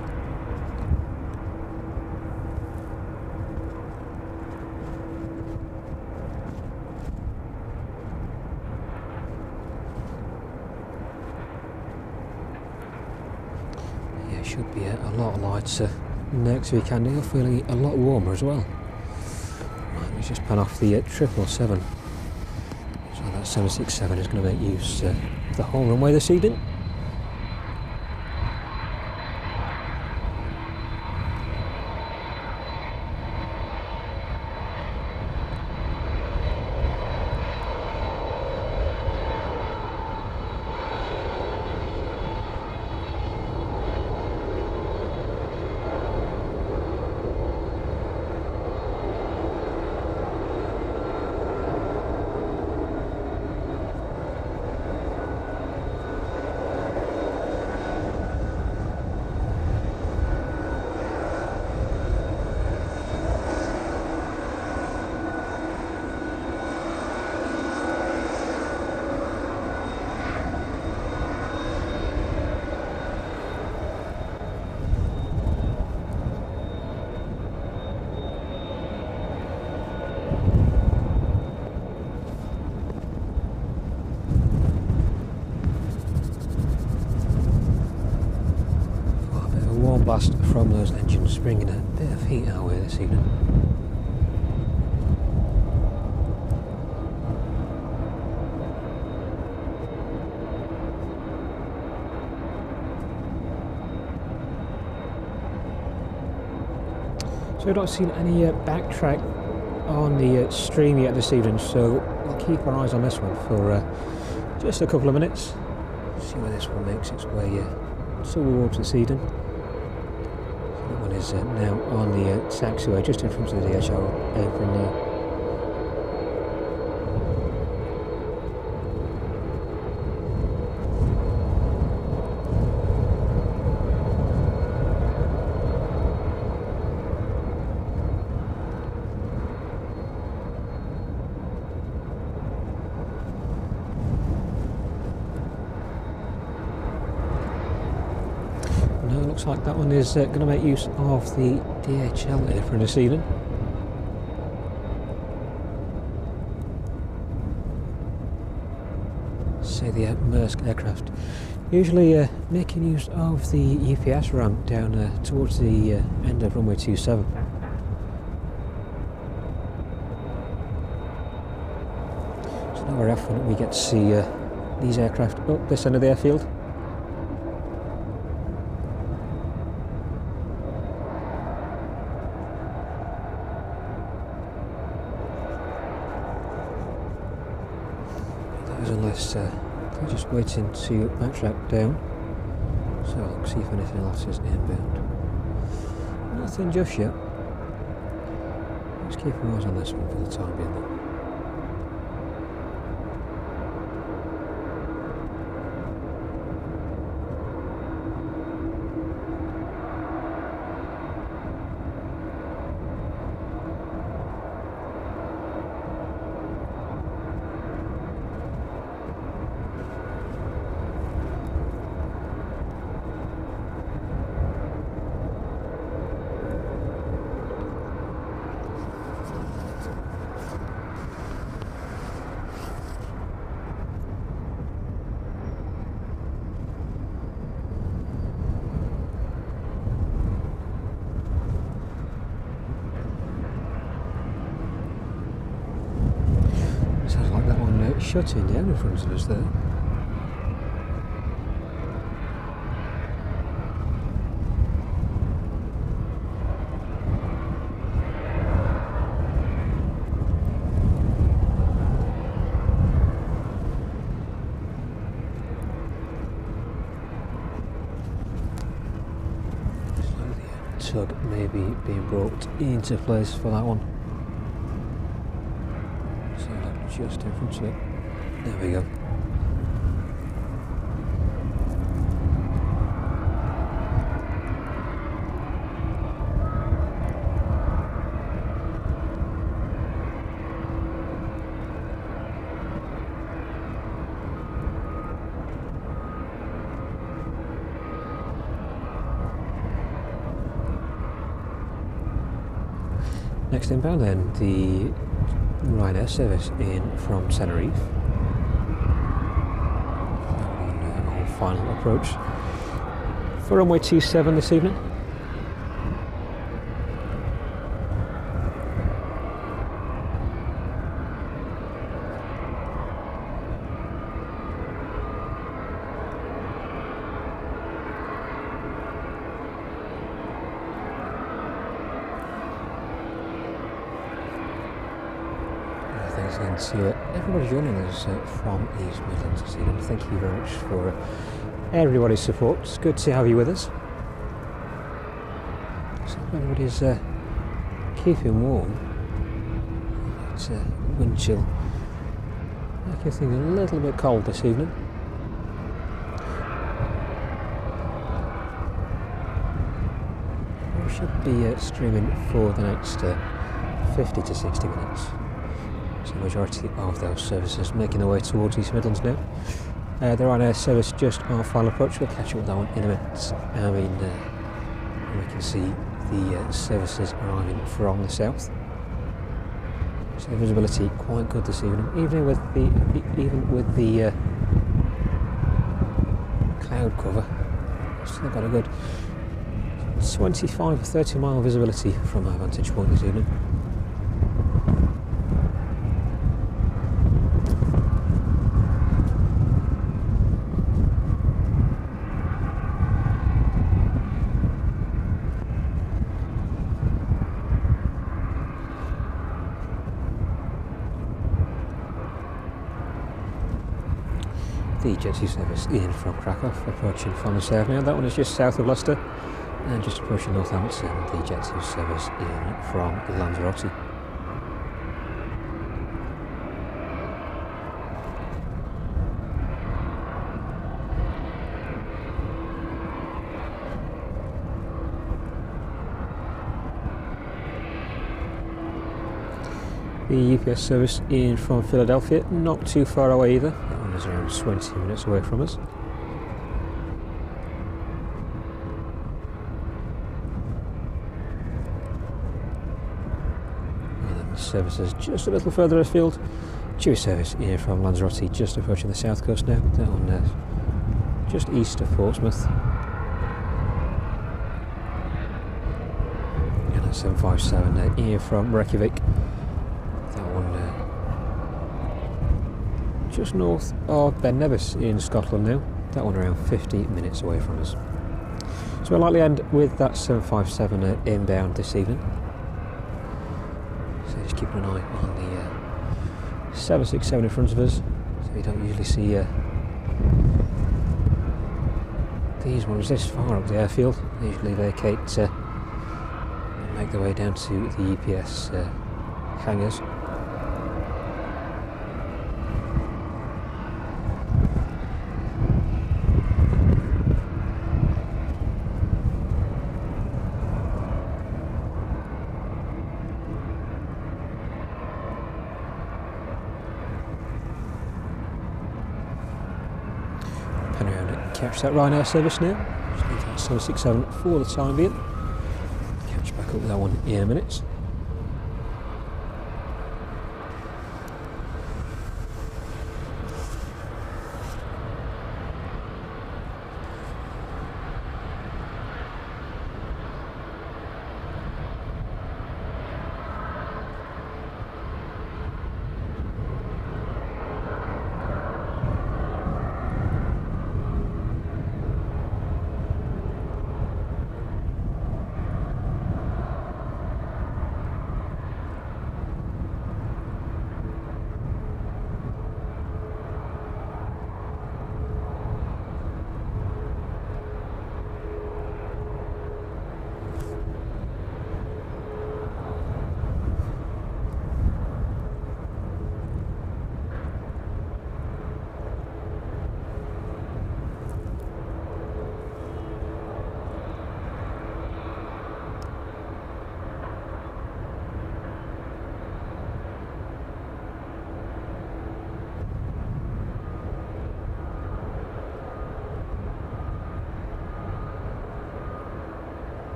Yeah, it should be a lot lighter next weekend. You're feeling a lot warmer as well. Let's just pan off the 777. So that 767 is going to make use of the whole runway this evening. Blast from those engines, bringing a bit of heat our way this evening. So we've not seen any backtrack on the stream yet this evening, so we'll keep our eyes on this one for just a couple of minutes. See where this one makes its way towards this evening. Is now on the taxiway just in front of the DHL apron there. Looks like that one is going to make use of the DHL apron this evening. Say the Maersk aircraft. Usually making use of the UPS ramp down towards the end of runway 27. It's not very often we get to see these aircraft up this end of the airfield. Unless they're just waiting to backtrack down. So I'll see if anything else is inbound. Nothing just yet. Let's keep our eyes on this one for the time being though. Shutting down in front of us there. tug may be being brought into place for that one. So look just in front of it. There we go. Next inbound then, the Ryanair service in from Tenerife. On our final approach for runway 27 this evening. Thanks again to everybody joining us from East Midlands this evening. Thank you very much for everybody's support. It's good to have you with us. So everybody's keeping warm. It's wind chill. Making things a little bit cold this evening. We should be streaming for the next 50 to 60 minutes. So the majority of those services making their way towards East Midlands now. They're on a service just our final approach. We'll catch up with that one in a minute. I mean, we can see the services arriving from the south. So the visibility quite good this evening, even with the cloud cover. Still got a good 25 or 30 mile visibility from our vantage point this evening. The Jet 2 service in from Krakow, approaching from the south now. That one is just south of Leicester, and just approaching Northampton, the Jet 2 service in from Lanzarote. The UPS service in from Philadelphia, not too far away either. That one is around 20 minutes away from us. And then the services just a little further afield. Chewy service in from Lanzarote, just approaching the south coast now. That one just east of Portsmouth. And that's 757 in from Reykjavik. Just north of Ben Nevis in Scotland now. That one around 50 minutes away from us. So we'll likely end with that 757 inbound this evening. So just keeping an eye on the 767 in front of us. So you don't usually see these ones this far up the airfield. They usually vacate and make their way down to the UPS hangars. Catch that Ryanair service now. Just leave that 767 for the time being. Catch back up with that one in a minute.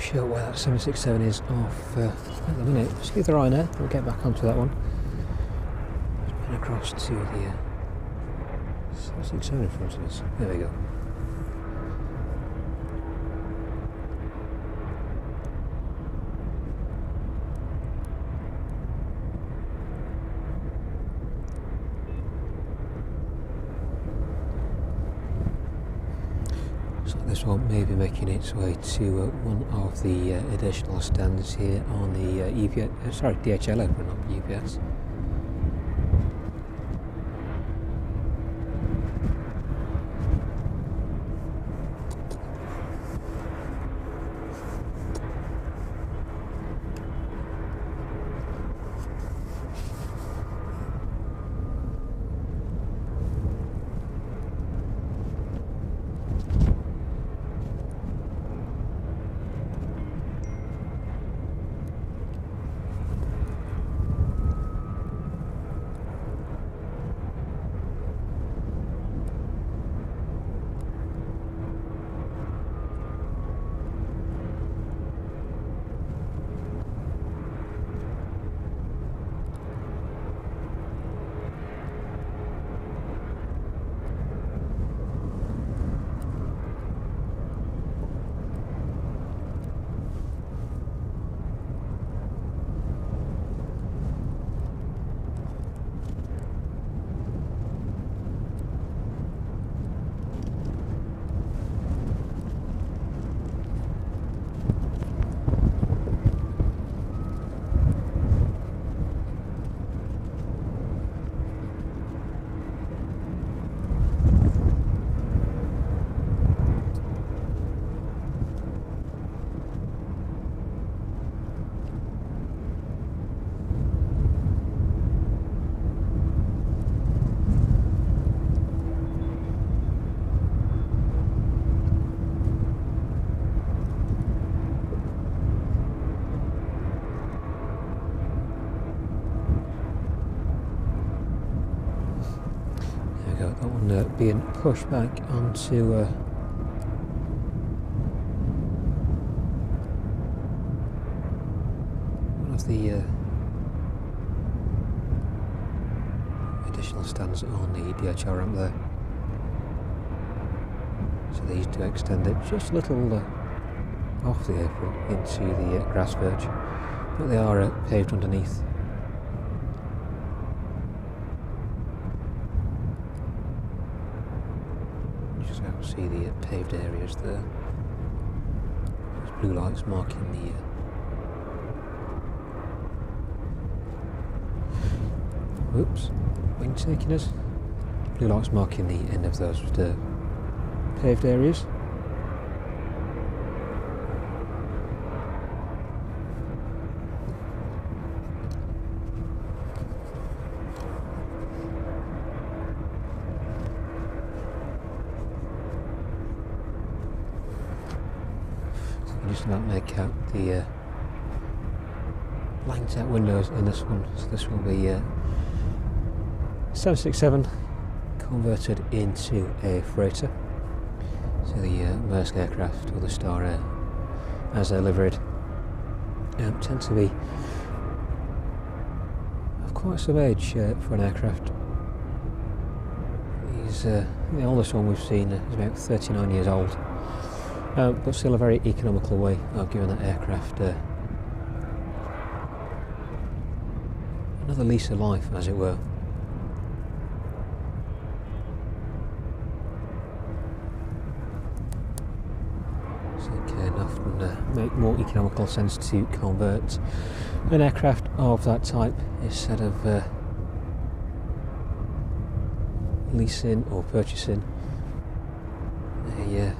sure where that 767 is off at the minute. Just leave the Ryanair, we'll get back onto that one. Just pin across to the 767 in front of us. There we go. This one may be making its way to one of the additional stands here on the DHL apron, not UPS. That one being pushed back onto one of the additional stands on the DHL ramp there. So these do extend it just a little off the apron into the grass verge, but they are paved underneath. See the paved areas there. There's blue lights marking the whoops, wing taking us. Blue lights marking the end of those paved areas. Just about make out the blanked out windows in this one. So this will be 767 converted into a freighter. So the Maersk aircraft or the Star Air, as they're liveried, tend to be of quite some age for an aircraft. The oldest one we've seen is about 39 years old. But still a very economical way of giving that aircraft another lease of life, as it were. So it can often make more economical sense to convert an aircraft of that type instead of leasing or purchasing a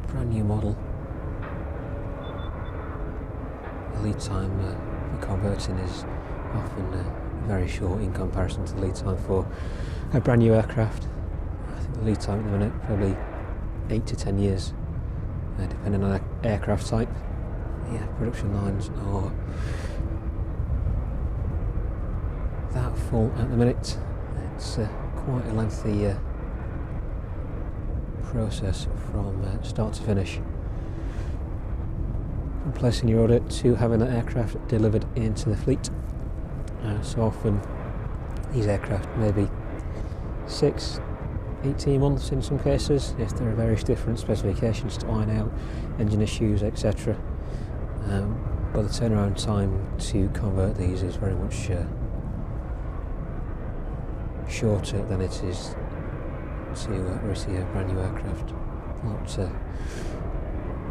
brand new model. The lead time for converting is often very short in comparison to the lead time for a brand new aircraft. I think the lead time at the minute probably 8 to 10 years, depending on aircraft type. Yeah, production lines are that full at the minute. It's quite a lengthy process from start to finish. from placing your order to having that aircraft delivered into the fleet. So often these aircraft may be 6, 18 months in some cases, if there are various different specifications to iron out, engine issues, etc. But the turnaround time to convert these is very much shorter than it is to receive a brand new aircraft. A lot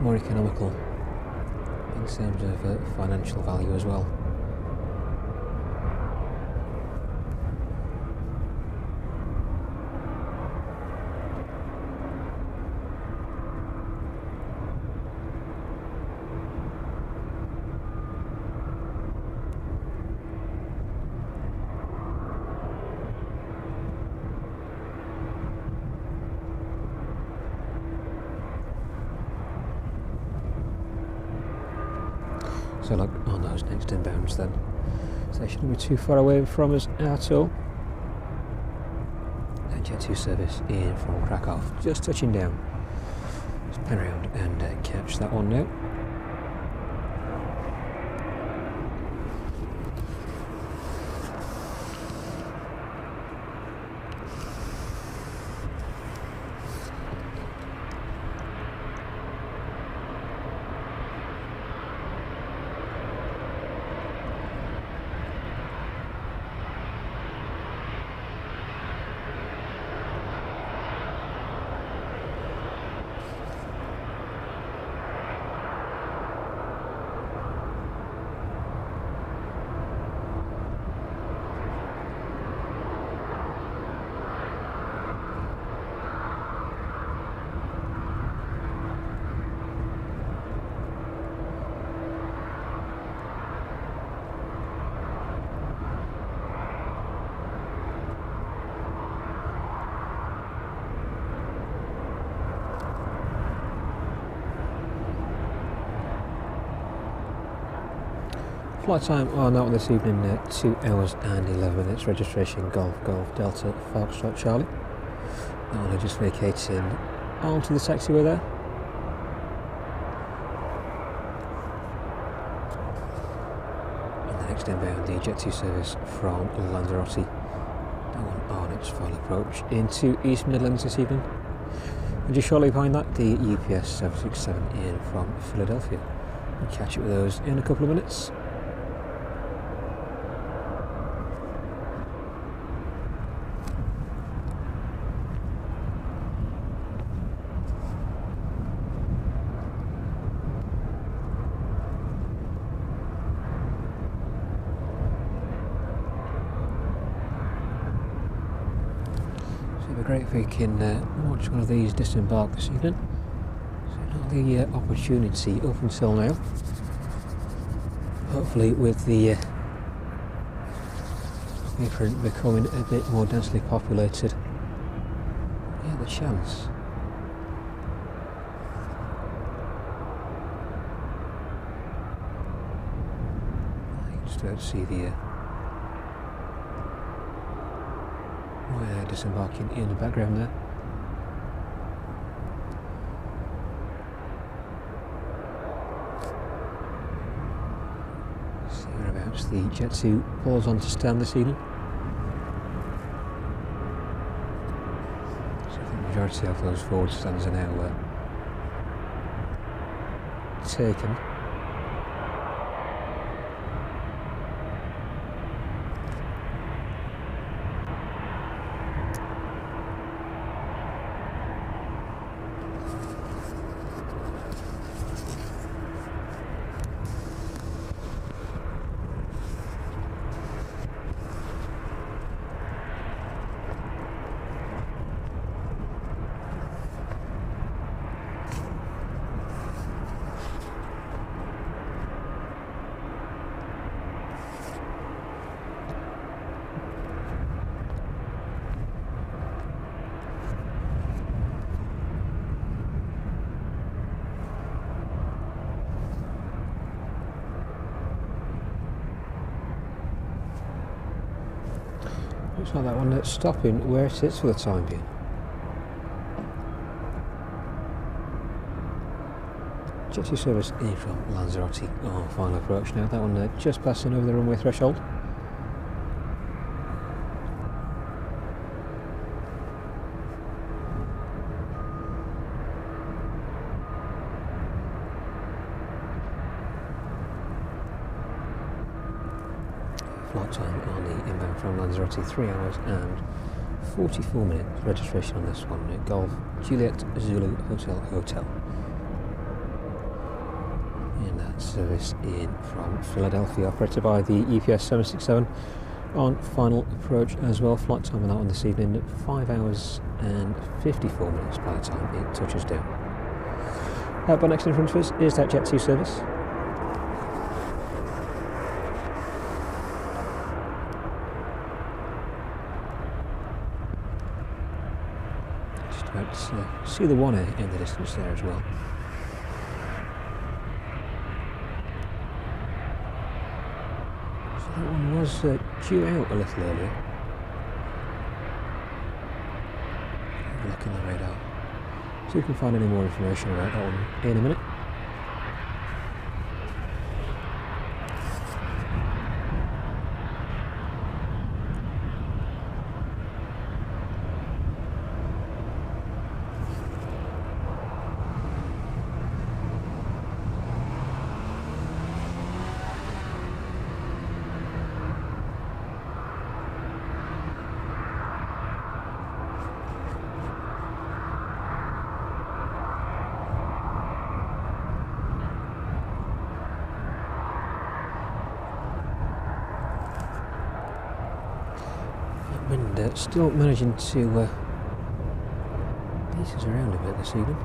more economical in terms of financial value as well. So like on those next inbounds then. So they shouldn't be too far away from us at all. And Jet 2 service in from Krakow, just touching down. Just pan around and catch that one now. Flight time on that one this evening, 2 hours and 11 minutes. Registration Golf Golf Delta Foxtrot Charlie. That one just vacating onto the taxiway there. And the next inbound, the Jet 2 service from Lanzarote. That one on its final approach into East Midlands this evening. And just shortly behind that, the UPS 767 in from Philadelphia. We'll catch up with those in a couple of minutes. Great if we can watch one of these disembark this evening. So not the opportunity up until now. Hopefully with the apron becoming a bit more densely populated, yeah, the chance. I can just about see the disembarking in the background there. See whereabouts the Jet 2 pulls on to stand this evening. So I think the majority of those forward stands are now taken. Looks like that one that's stopping where it sits for the time being. Jet 2 service in from Lanzarote on final approach now. That one just passing over the runway threshold. Flight time on the inbound from Lanzarote, 3 hours and 44 minutes. Registration on this one, Golf Juliet Zulu Hotel. And that service in from Philadelphia, operated by the EPS 767 on final approach as well. Flight time on that one this evening, 5 hours and 54 minutes by the time it touches down. But next in front of us is that Jet 2 service. See the one in the distance there as well. So that one was due out a little earlier. Have a look in the radar. See if we can find any more information about that one in a minute. And still managing to pieces around a bit this evening.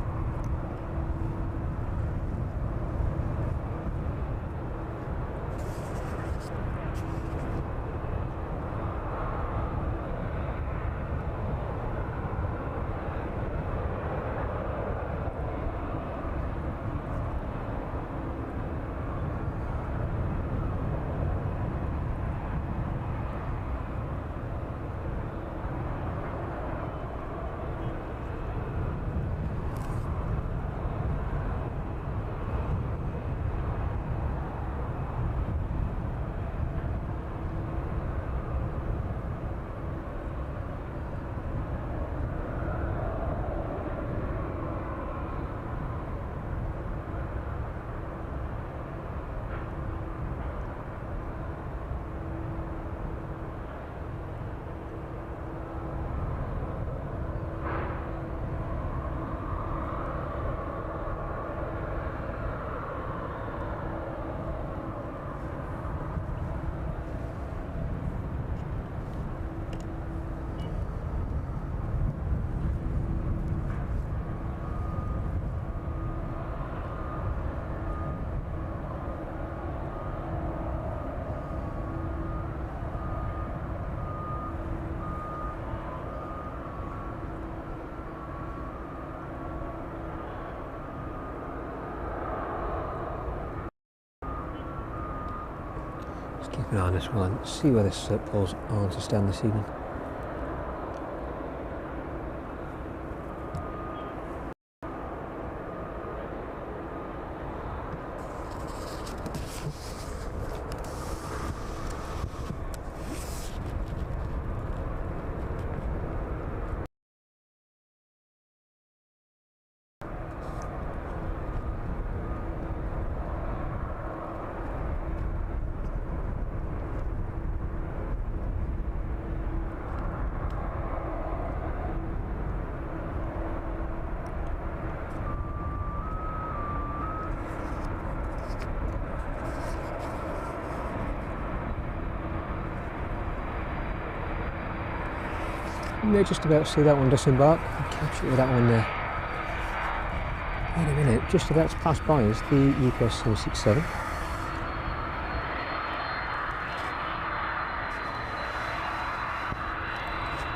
Keep an eye on this one, see where this pulls on to stand this evening. You may just about see that one disembark. I'll catch it with that one there in a minute. Just about to pass by is the UPS 767.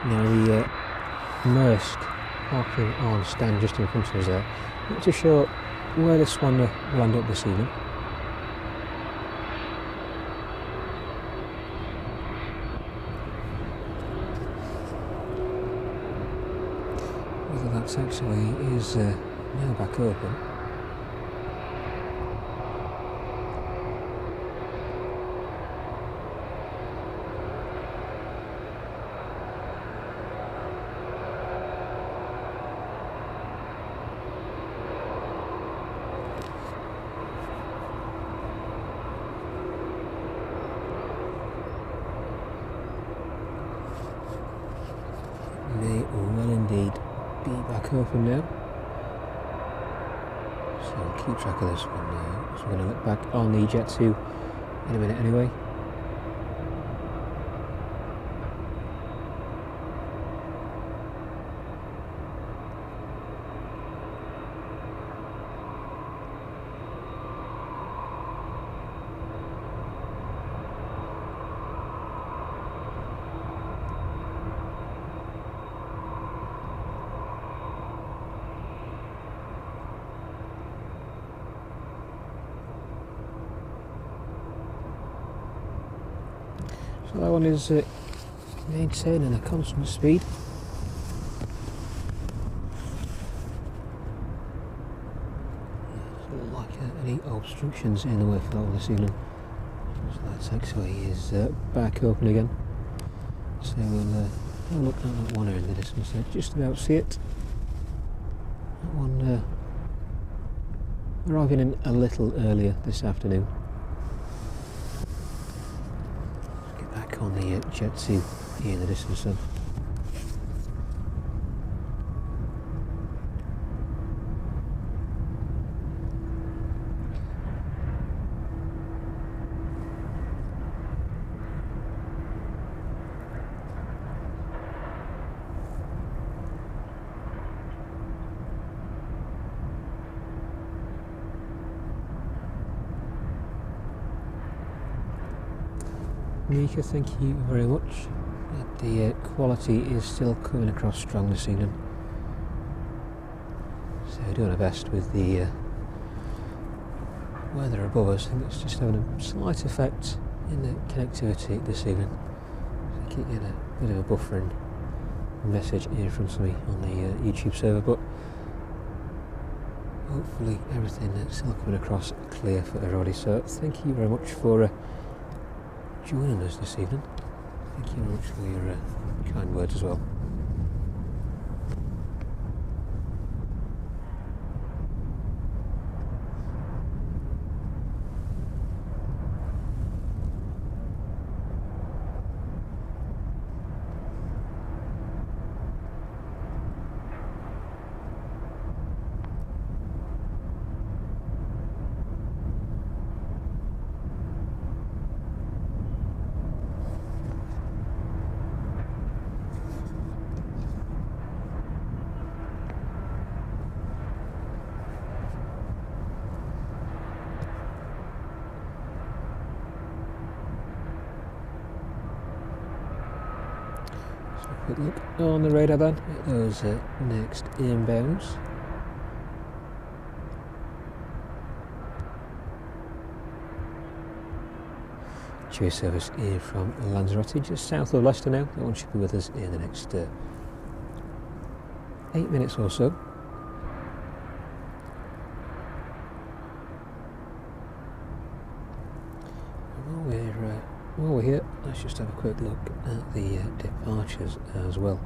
Now the Maersk parking on stand just in front of us there. Not too sure where this one will end up this evening. Whether that's actually is now back open. back open now. So I'll keep track of this one now. So we're going to look back on the Jet 2 in a minute anyway. So that one is maintaining a constant speed. Doesn't look like any obstructions in the way for that on the ceiling. So that taxiway is back open again. So we'll have a look at that one there in the distance there, just about see it. That one arriving in a little earlier this afternoon. On the Jet 2 here in the distance then. Mika, thank you very much. The quality is still coming across strong this evening. So we're doing our best with the weather above us. I think it's just having a slight effect in the connectivity this evening. So I keep getting a bit of a buffering message in front of me on the YouTube server, but hopefully everything is still coming across clear for everybody. So thank you very much for joining us this evening. Thank you very much for your kind words as well. Quick look on the radar then at those next inbounds. Cheer service in from Lanzarote, just south of Leicester now. That one should be with us in the next 8 minutes or so. While we're here, let's just have a quick look at the departures as well.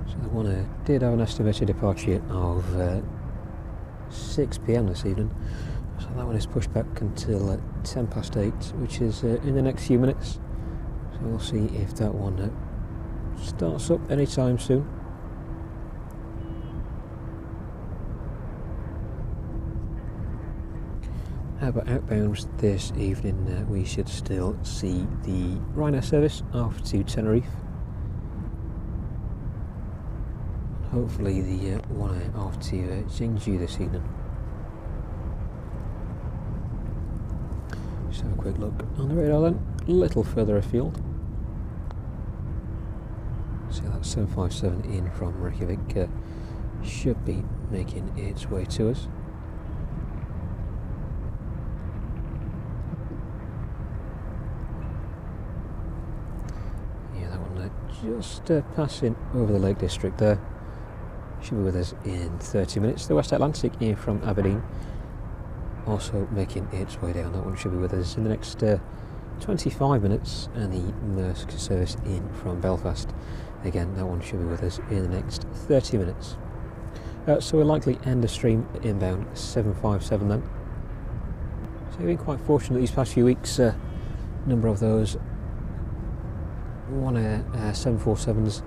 So the one did have an estimated departure of 6 PM this evening. So that one is pushed back until 8:10, which is in the next few minutes. So we'll see if that one starts up anytime soon. But outbounds this evening, we should still see the Ryanair service off to Tenerife. Hopefully the one off to Jeonju this evening. Just have a quick look on the radar then, a little further afield. So that 757 in from Reykjavik should be making its way to us. Just passing over the Lake District there. Should be with us in 30 minutes. The West Atlantic in from Aberdeen also making its way down. That one should be with us in the next 25 minutes. And the Maersk service in from Belfast. Again, that one should be with us in the next 30 minutes. So we'll likely end the stream at inbound 757 then. So we've been quite fortunate these past few weeks. number of those. One Air 747s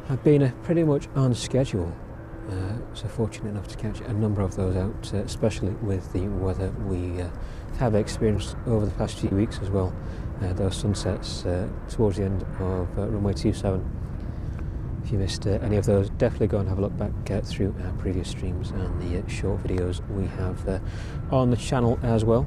have been pretty much on schedule, so fortunate enough to catch a number of those out, especially with the weather we have experienced over the past few weeks as well. Those sunsets towards the end of runway 27. If you missed any of those, definitely go and have a look back through our previous streams and the short videos we have on the channel as well.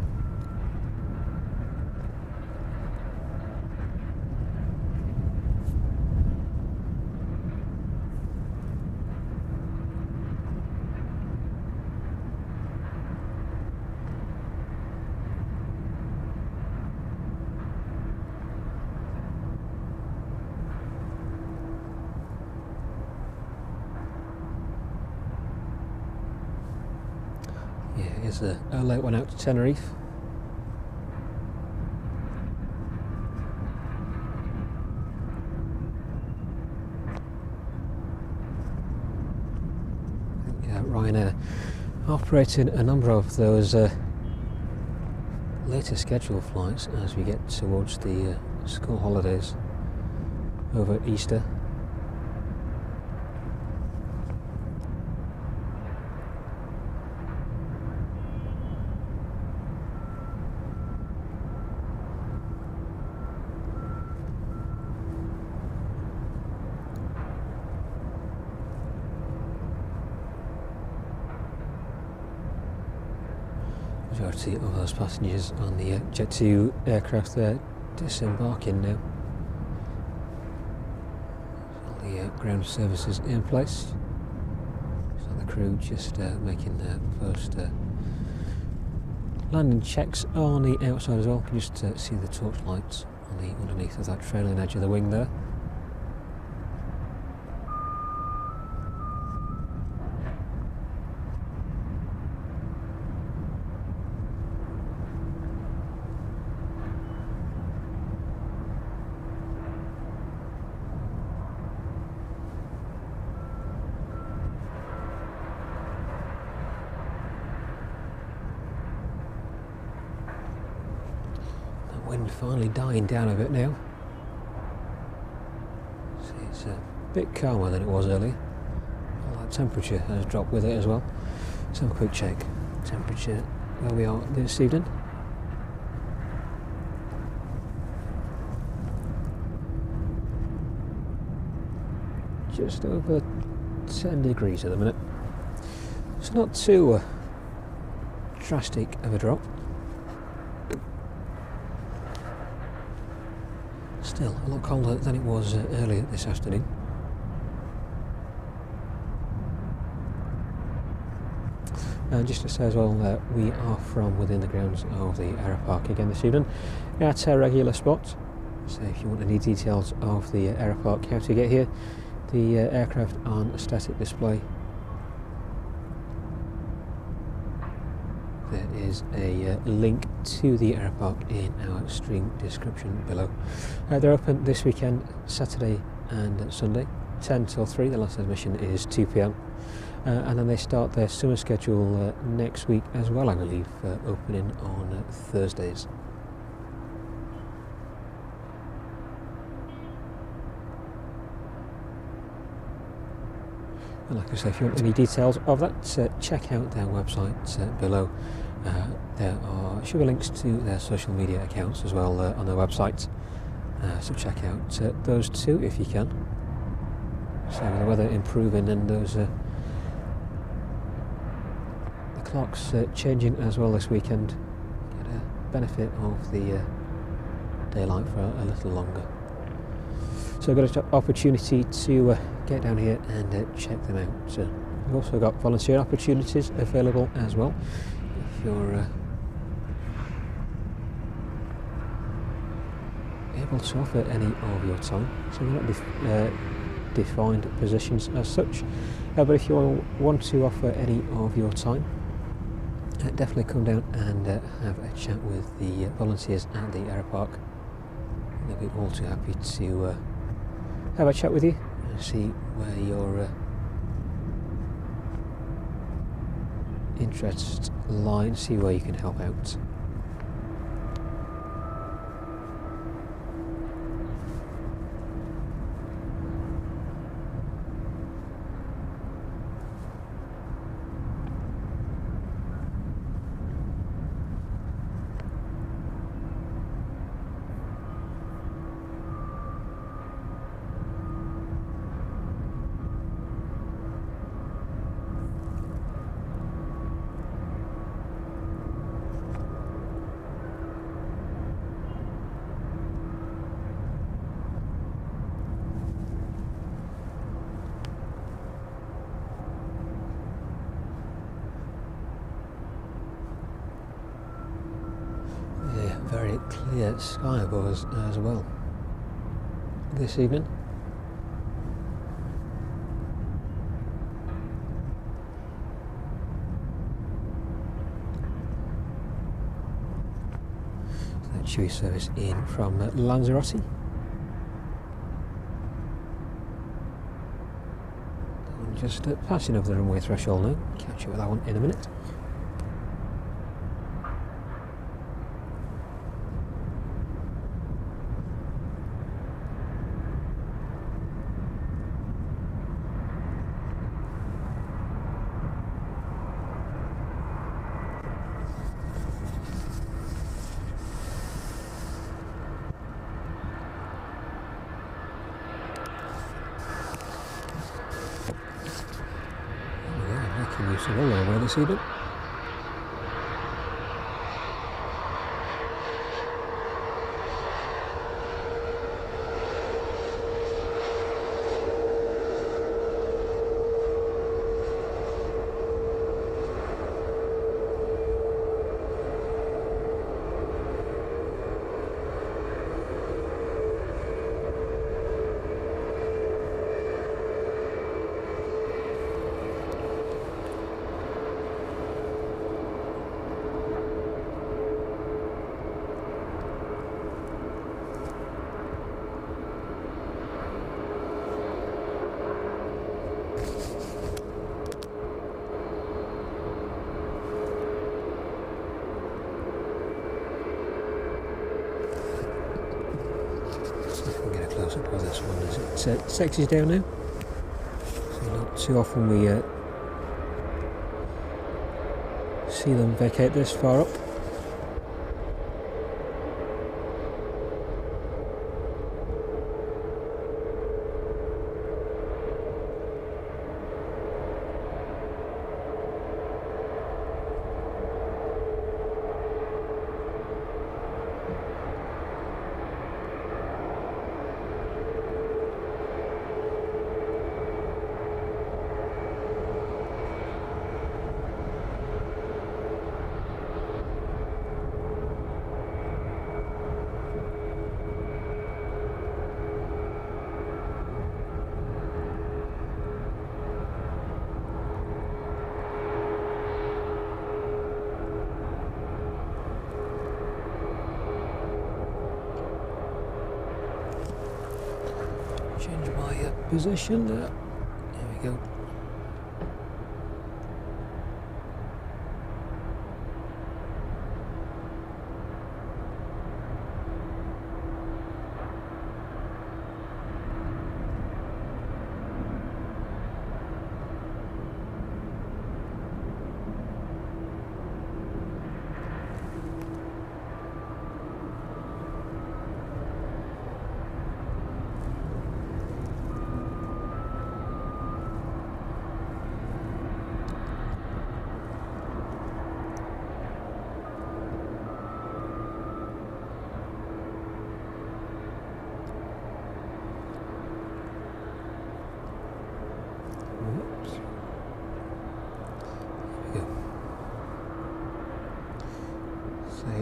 Yeah, here's a late one out to Tenerife. Ryanair operating a number of those later scheduled flights as we get towards the school holidays over Easter. Majority of those passengers on the Jet 2 aircraft there disembarking now. All the ground services in place. So the crew just making post landing checks on the outside as well. You can just see the torch lights on the underneath of that trailing edge of the wing there. Wind finally dying down a bit now. See, it's a bit calmer than it was earlier. All that temperature has dropped with it as well. Let's have a quick check. Temperature where we are this evening. Just over 10 degrees at the minute. It's not too drastic of a drop. Still a lot colder than it was earlier this afternoon. And just to say as well that we are from within the grounds of the Aeropark again this evening at a regular spot. So if you want any details of the Aeropark, how to get here, the aircraft on a static display. There is a link to the Aeropark in our stream description below. They're open this weekend, Saturday and Sunday, 10 till 3. The last admission is 2 p.m. And then they start their summer schedule next week as well, I believe, opening on Thursdays. And like I say, if you want any details of that, check out their website below. There should be links to their social media accounts as well on their website. So check out those two if you can. So with the weather improving and those the clocks changing as well this weekend, get a benefit of the daylight for a little longer. So I've got an opportunity to get down here and check them out. We've also got volunteer opportunities available as well. If you're able to offer any of your time, so we're not defined positions as such, but if you want to offer any of your time, definitely come down and have a chat with the volunteers at the Aeropark. They'll be all too happy to have a chat with you and see where your interests lie and see where you can help out. the sky above us as well this evening. So that Chewy service in from Lanzarote. Just passing over the runway threshold now. Catch you with that one in a minute. Making use of all the way this evening. Close up of this one as it sexy's down now. So not too often we see them vacate this far up. Change my position there. There we go.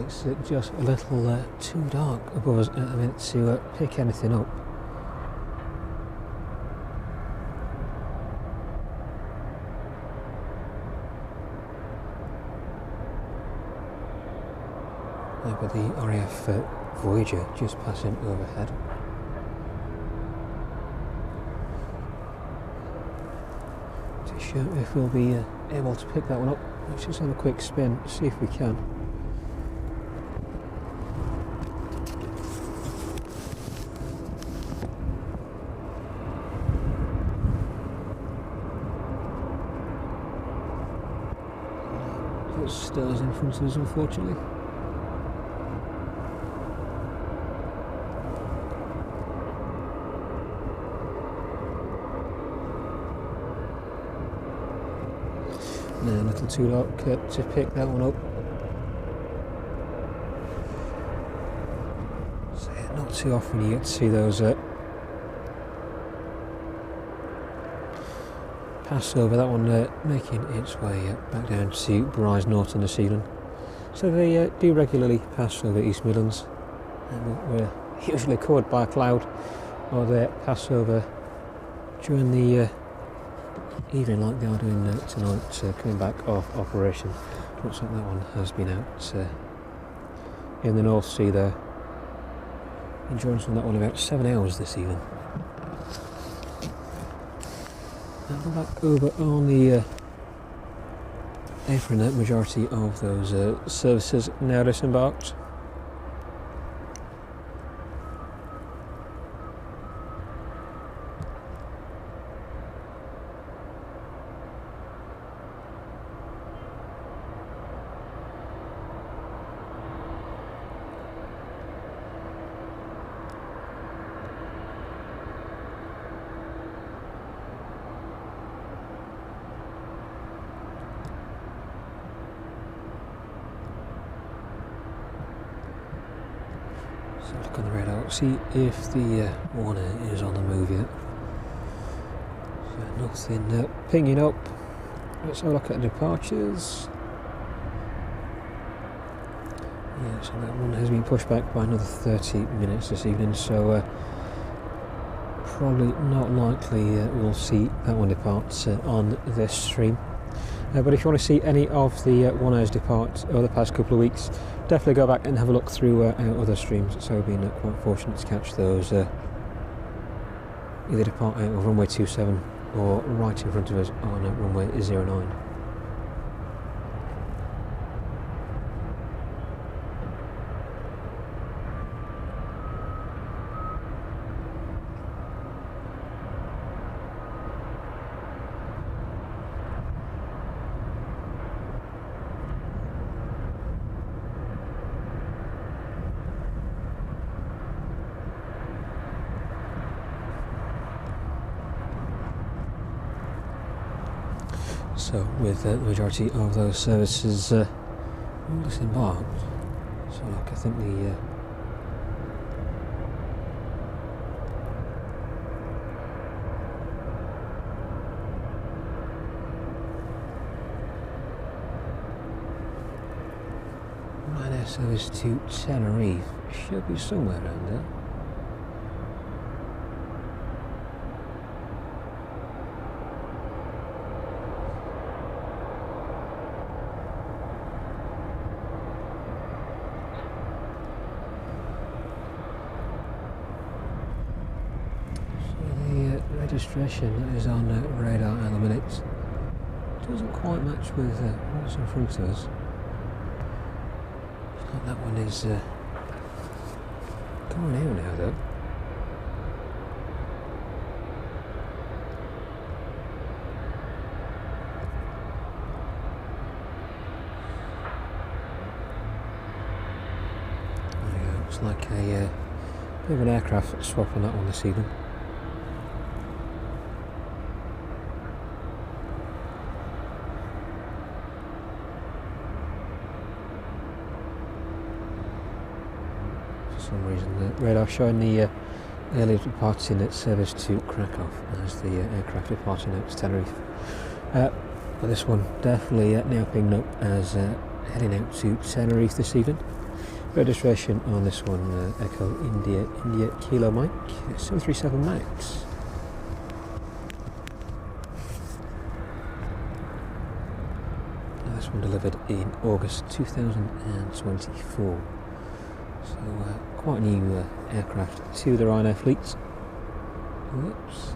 It's just a little too dark above us at the minute to pick anything up. There with the RAF Voyager just passing overhead. Not sure if we'll be able to pick that one up. Let's just have a quick spin, see if we can. Stars in front of us, unfortunately. No, a little too dark to pick that one up. So yeah, not too often you get to see those pass over. That one making its way back down to Bryce North on the ceiling. So they do regularly pass over East Midlands. and we're usually covered by a cloud, or they pass over during the evening like they are doing tonight, coming back off operation. Looks like that one has been out in the North Sea there. Endurance on that one about 7 hours this evening. Now go back over on the apron, the majority of those services now disembarked. So look on the radar, see if the one is on the move yet. So nothing pinging up. Let's have a look at departures. Yeah, so that one has been pushed back by another 30 minutes this evening, so probably not likely we'll see that one depart on this stream. But if you want to see any of the 1 hours depart over the past couple of weeks, definitely go back and have a look through our other streams. So we've been quite fortunate to catch those either depart out of runway 27 or right in front of us on runway 09. So with the majority of those services all disembarked, so like I think the Ryanair service to Tenerife should be somewhere around there. Registration that is on radar at the minute doesn't quite match with what's in front of us. Looks like that one is going out now though. There we go. Looks like a bit of an aircraft swap on that one this evening. For some reason the radar showing the early departing at service to Krakow as the aircraft departing out to Tenerife. But this one definitely now pinged up as heading out to Tenerife this evening. Registration on this one Echo India Kilo Mike 737 Max. Now this one delivered in August 2024. So quite a new aircraft to the Ryanair fleet. Whoops.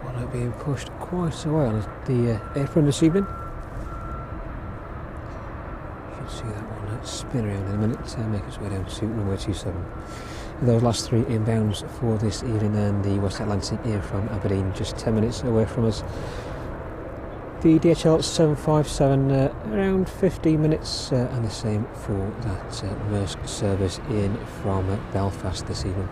One out being pushed quite a way on the apron this evening. You should see that one spin around in a minute, make its way down to runway 27. Those last three inbounds for this evening, and the West Atlantic here from Aberdeen, just 10 minutes away from us. The DHL 757 around 15 minutes, and the same for that Maersk service in from Belfast this evening.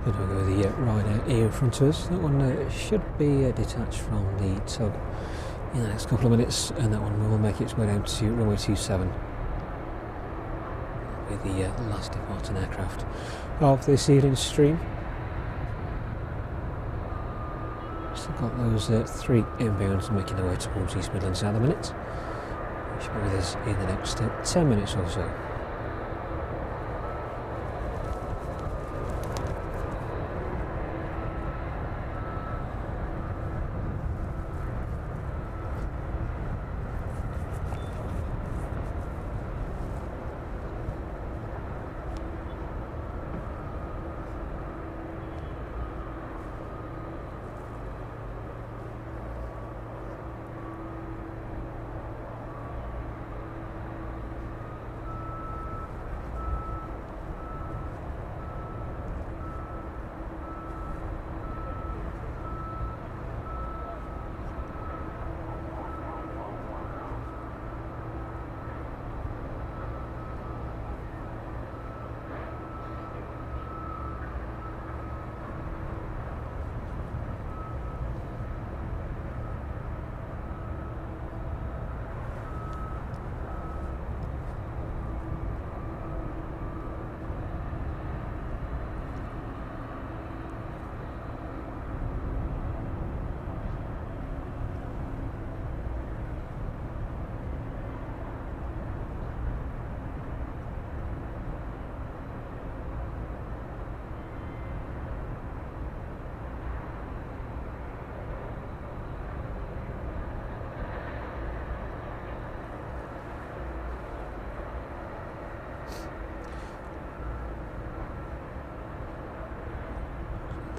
And we'll go with the Ryanair here in front of us. That one should be detached from the tug in the next couple of minutes, and that one will make its way down to runway 27 with the last departing aircraft of this evening's stream. Still got those three inbounds making their way towards East Midlands at the minute. They should be with us in the next 10 minutes or so.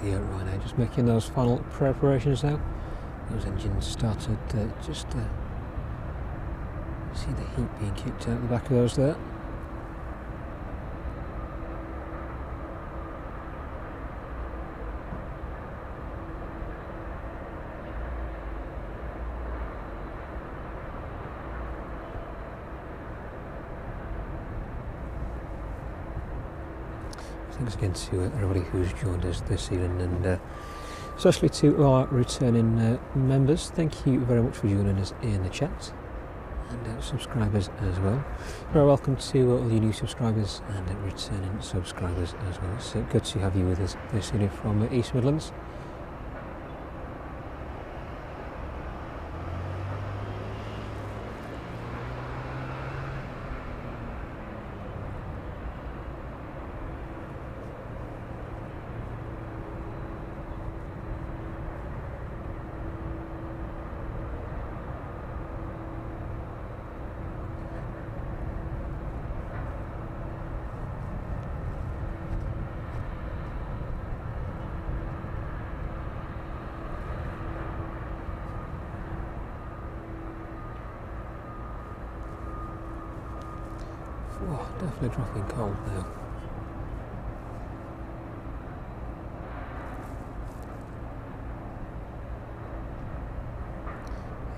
The Ryanair just making those final preparations now. Those engines started just see the heat being kicked out the back of those there. Thanks again to everybody who's joined us this evening, and especially to our returning members. Thank you very much for joining us in the chat, and subscribers as well. Very welcome to all you new subscribers and returning subscribers as well. It's good to have you with us this evening from East Midlands. Oh, definitely dropping cold now.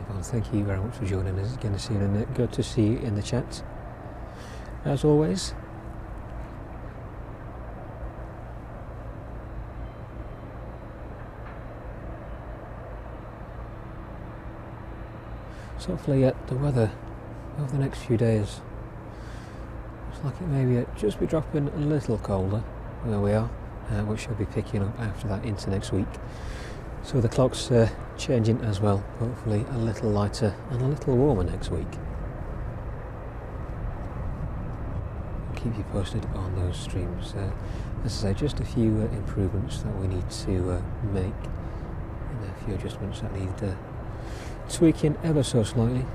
Well, thank you very much for joining us again this evening. Good to see you in the chat, as always. So hopefully the weather over the next few days looks like it may just be dropping a little colder where we are, which will be picking up after that into next week. So the clock's changing as well, hopefully a little lighter and a little warmer next week. I'll keep you posted on those streams. As I say, just a few improvements that we need to make, and a few adjustments that need tweaking ever so slightly.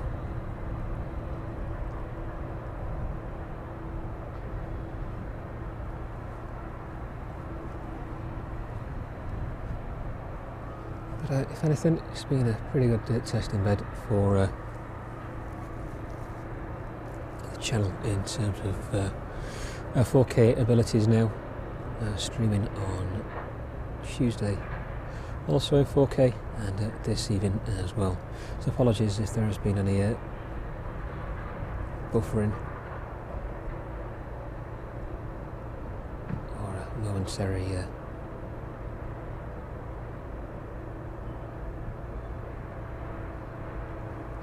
But if anything, it's been a pretty good testing bed for the channel in terms of our 4K abilities now, streaming on Tuesday also in 4K, and this evening as well. So apologies if there has been any buffering or a momentary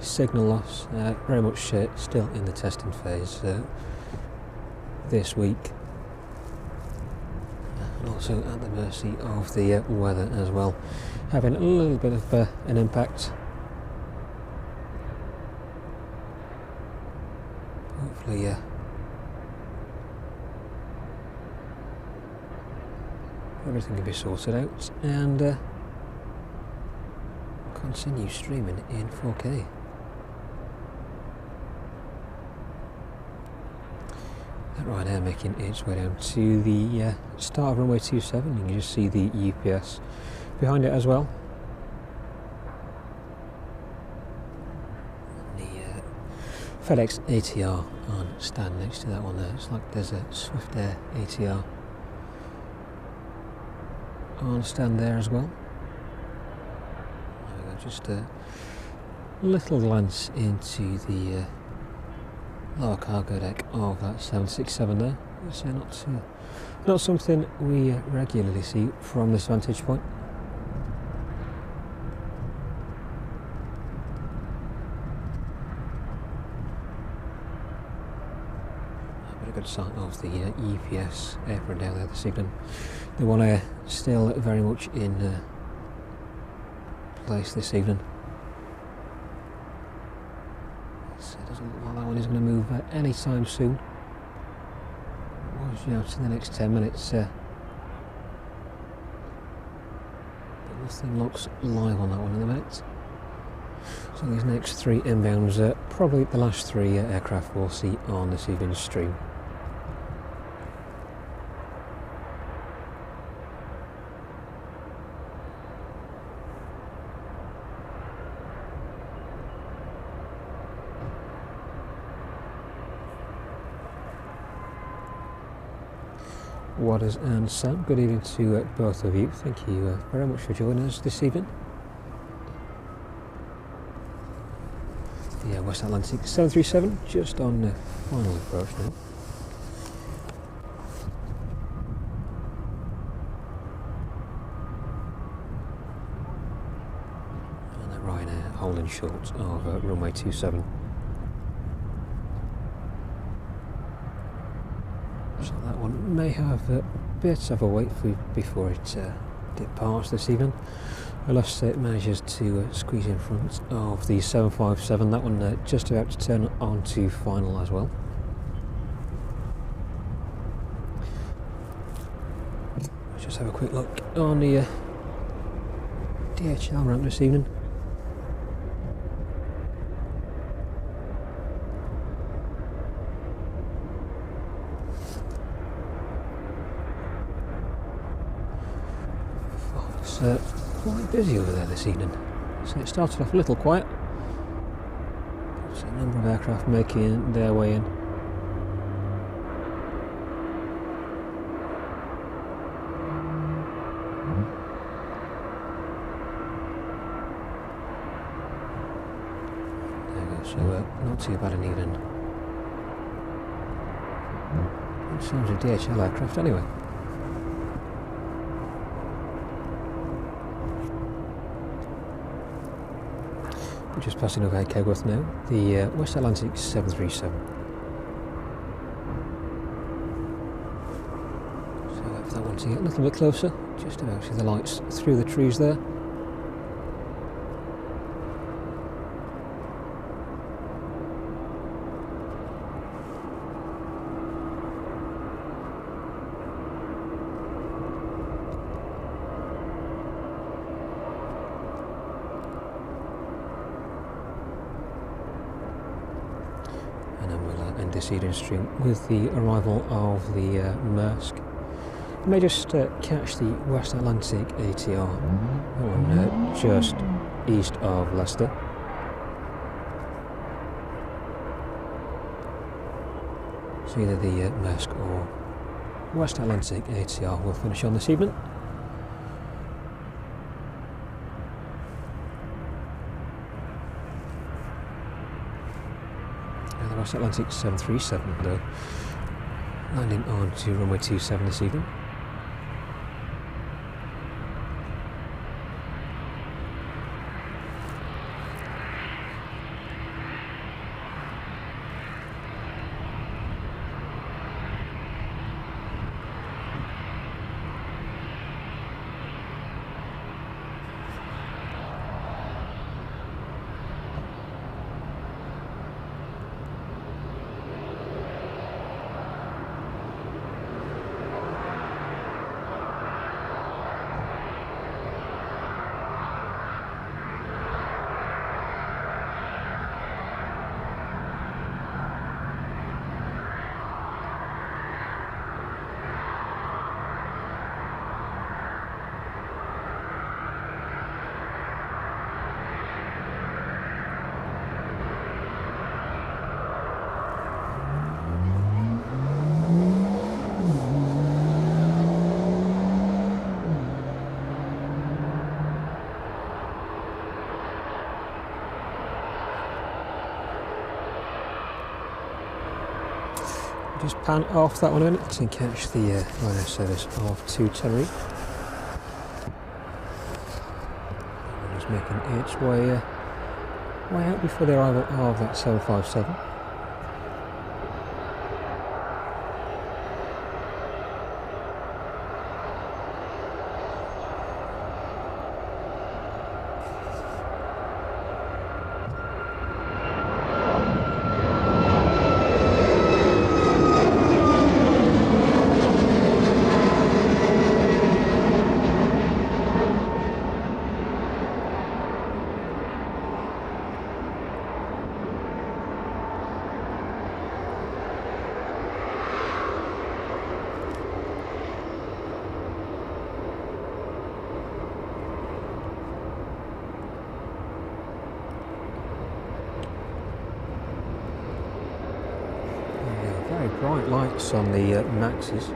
signal loss. Very much still in the testing phase this week, and also at the mercy of the weather as well, having a little bit of an impact. Hopefully everything can be sorted out and continue streaming in 4K. That Ryanair making its way down to the start of runway 27. You can just see the UPS behind it as well. The FedEx ATR on stand next to that one there. It's like there's a Swift Air ATR on stand there as well. There we go, just a little glance into the lower cargo deck of that 767 there. So not something we regularly see from this vantage point. A very good sight of the UPS apron down there this evening. The one still very much in place this evening. So it doesn't look like that one is going to move anytime soon. Watch out in the next 10 minutes. But nothing looks live on that one in a minute. So these next three inbounds are probably the last three aircraft we'll see on this evening's stream. Wadders and Sam, good evening to both of you. Thank you very much for joining us this evening. The West Atlantic 737 just on final approach now. And that Ryanair holding short of runway 27. So that one may have a bit of a wait before it departs this evening, unless it manages to squeeze in front of the 757. That one just about to turn on to final as well. Let's just have a quick look on the DHL ramp this evening. Quite busy over there this evening. So it started off a little quiet. So a number of aircraft making their way in. So not too bad an evening. It sounds a DHL aircraft anyway. We're just passing over Takeoffs now, the West Atlantic 737. So if that one to get a little bit closer, just about see the lights through the trees there. End this evening stream with the arrival of the Maersk. You may just catch the West Atlantic ATR on just east of Leicester. So either the Maersk or West Atlantic ATR will finish on this evening. West Atlantic 737 though, landing on to runway 27 this evening. Just pan off that one a minute to catch the line of service of to Tenerife. Just making its way out before the arrival of that 757. Very bright lights on the Maxes.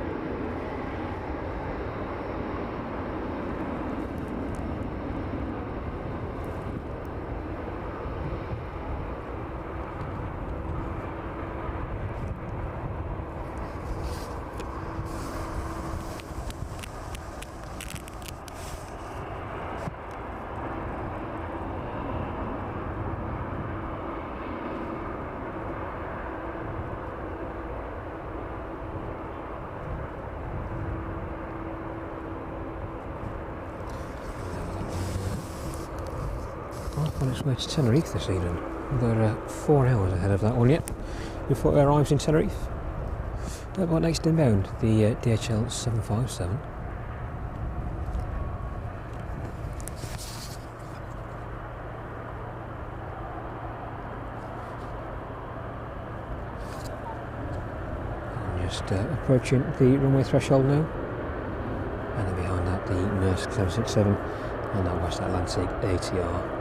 On its way to Tenerife this evening. We're 4 hours ahead of that one yet before it arrives in Tenerife. What next inbound? The DHL 757. And just approaching the runway threshold now. And then behind that the Maersk 767 and that West Atlantic ATR.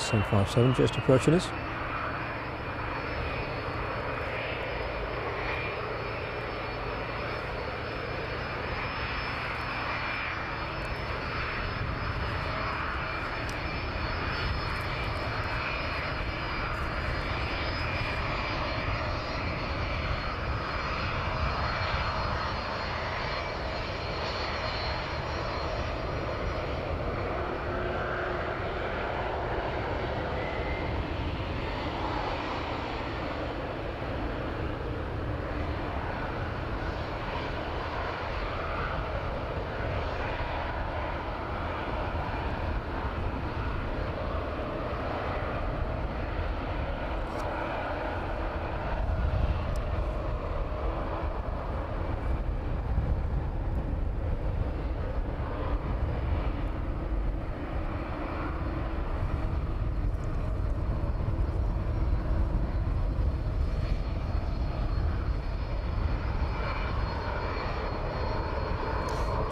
757 just approaching us.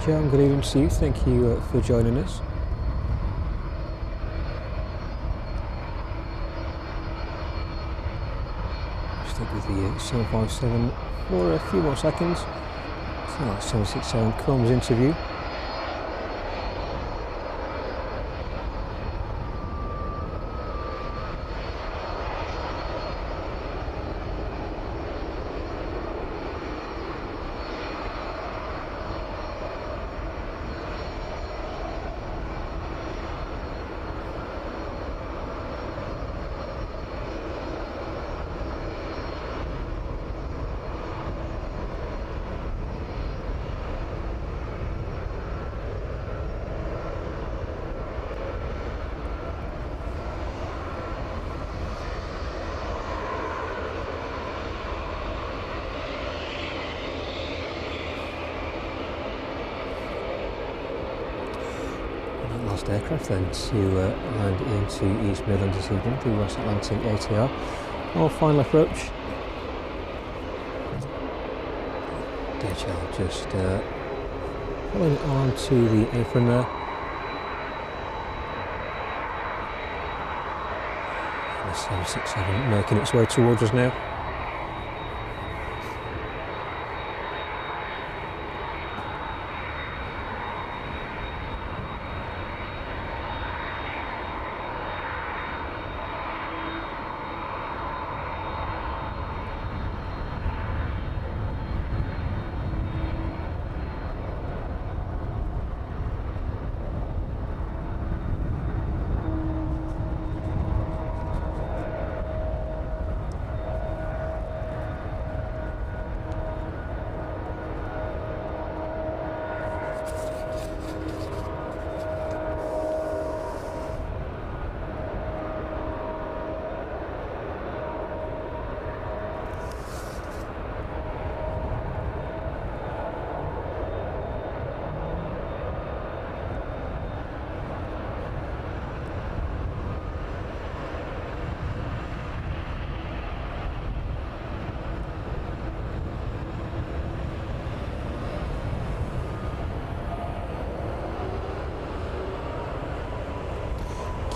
John, good evening to you. Thank you for joining us. Stick with the 757 for a few more seconds. So that 767 comes into view. Last aircraft then to land into East Midlands this evening, the West Atlantic ATR. Our final approach. DHL just pulling on to the apron there. And the 767 making its way towards us now.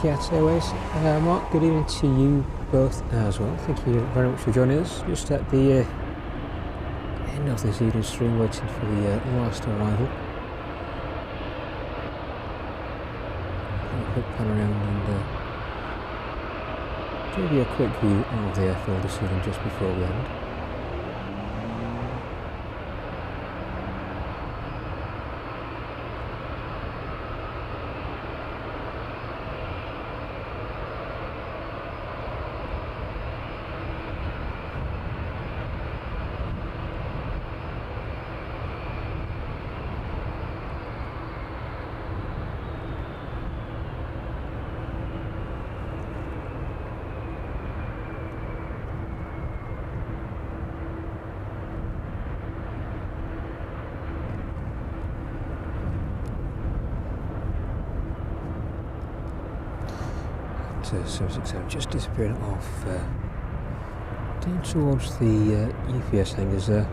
Kiat Airways. Mark, good evening to you both as well. Thank you very much for joining us. Just at the end of this evening stream, waiting for the last arrival. Have a quick pan around and give you a quick view of the airfield this evening just before we end. to 767, just disappearing off down towards the UPS hangars there.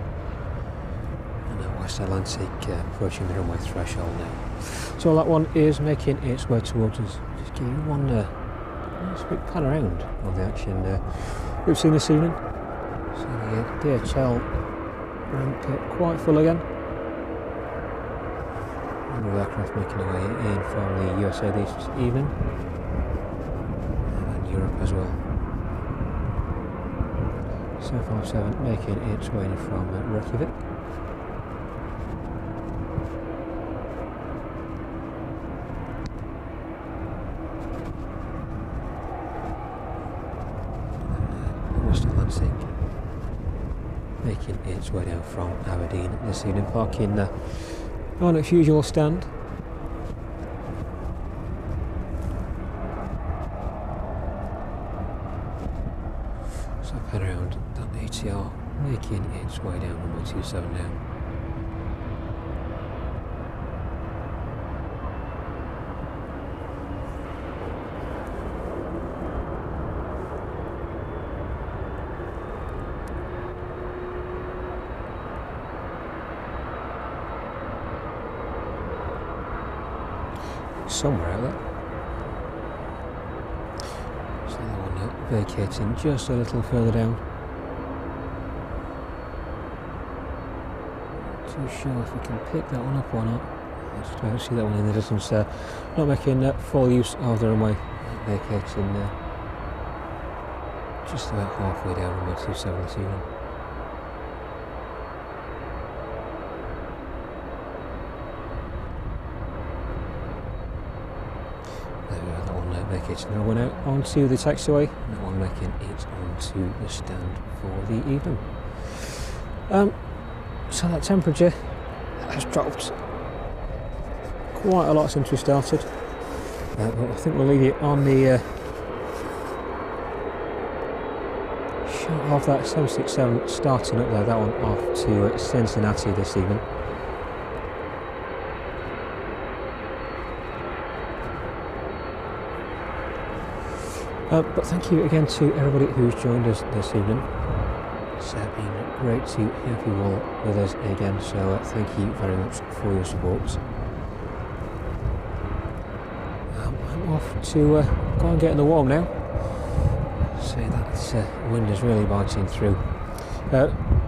And now West Atlantic approaching the runway threshold now. So that one is making its way towards us. Just give you one Just a quick pan around of the action we've seen this evening. So the DHL ramp quite full again. A number of aircraft making their way in from the USA this evening, and Europe as well. 757 making its way in from Reykjavik. Making its way down from Aberdeen this evening, parking on its usual stand. So pan around that ATR, making its way down runway 27 now. Somewhere out there. So the one vacating just a little further down. Not too sure if we can pick that one up or not. I just don't see that one in the distance there. Not making full use of the runway. Vacating just about halfway down runway 27 this evening. Vacating the one out onto the taxiway, and that one making it onto the stand for the evening. So that temperature has dropped quite a lot since we started, but I think we'll leave it on the shot of that 767 starting up there, that one off to Cincinnati this evening. But thank you again to everybody who's joined us this evening. It's been great to have you all with us again, so thank you very much for your support. I'm off to go and get in the warm now. So that wind is really biting through.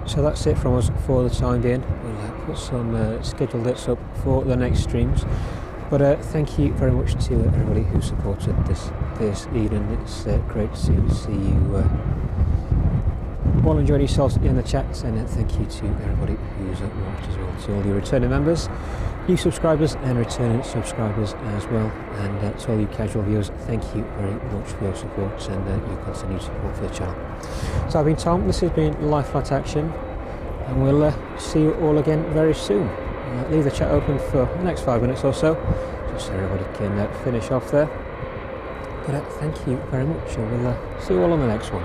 So that's it from us for the time being. We'll put some scheduled dates up for the next streams. But thank you very much to everybody who supported this evening. It's great to see you all enjoying yourselves in the chat, and thank you to everybody who's watched as well, to all your returning members, new subscribers and returning subscribers as well, and to all you casual viewers, thank you very much for your support and your continued support for the channel. So I've been Tom, this has been Live Flight Action, and we'll see you all again very soon. Leave the chat open for the next 5 minutes or so, just so everybody can finish off there. But thank you very much, and we'll see you all on the next one.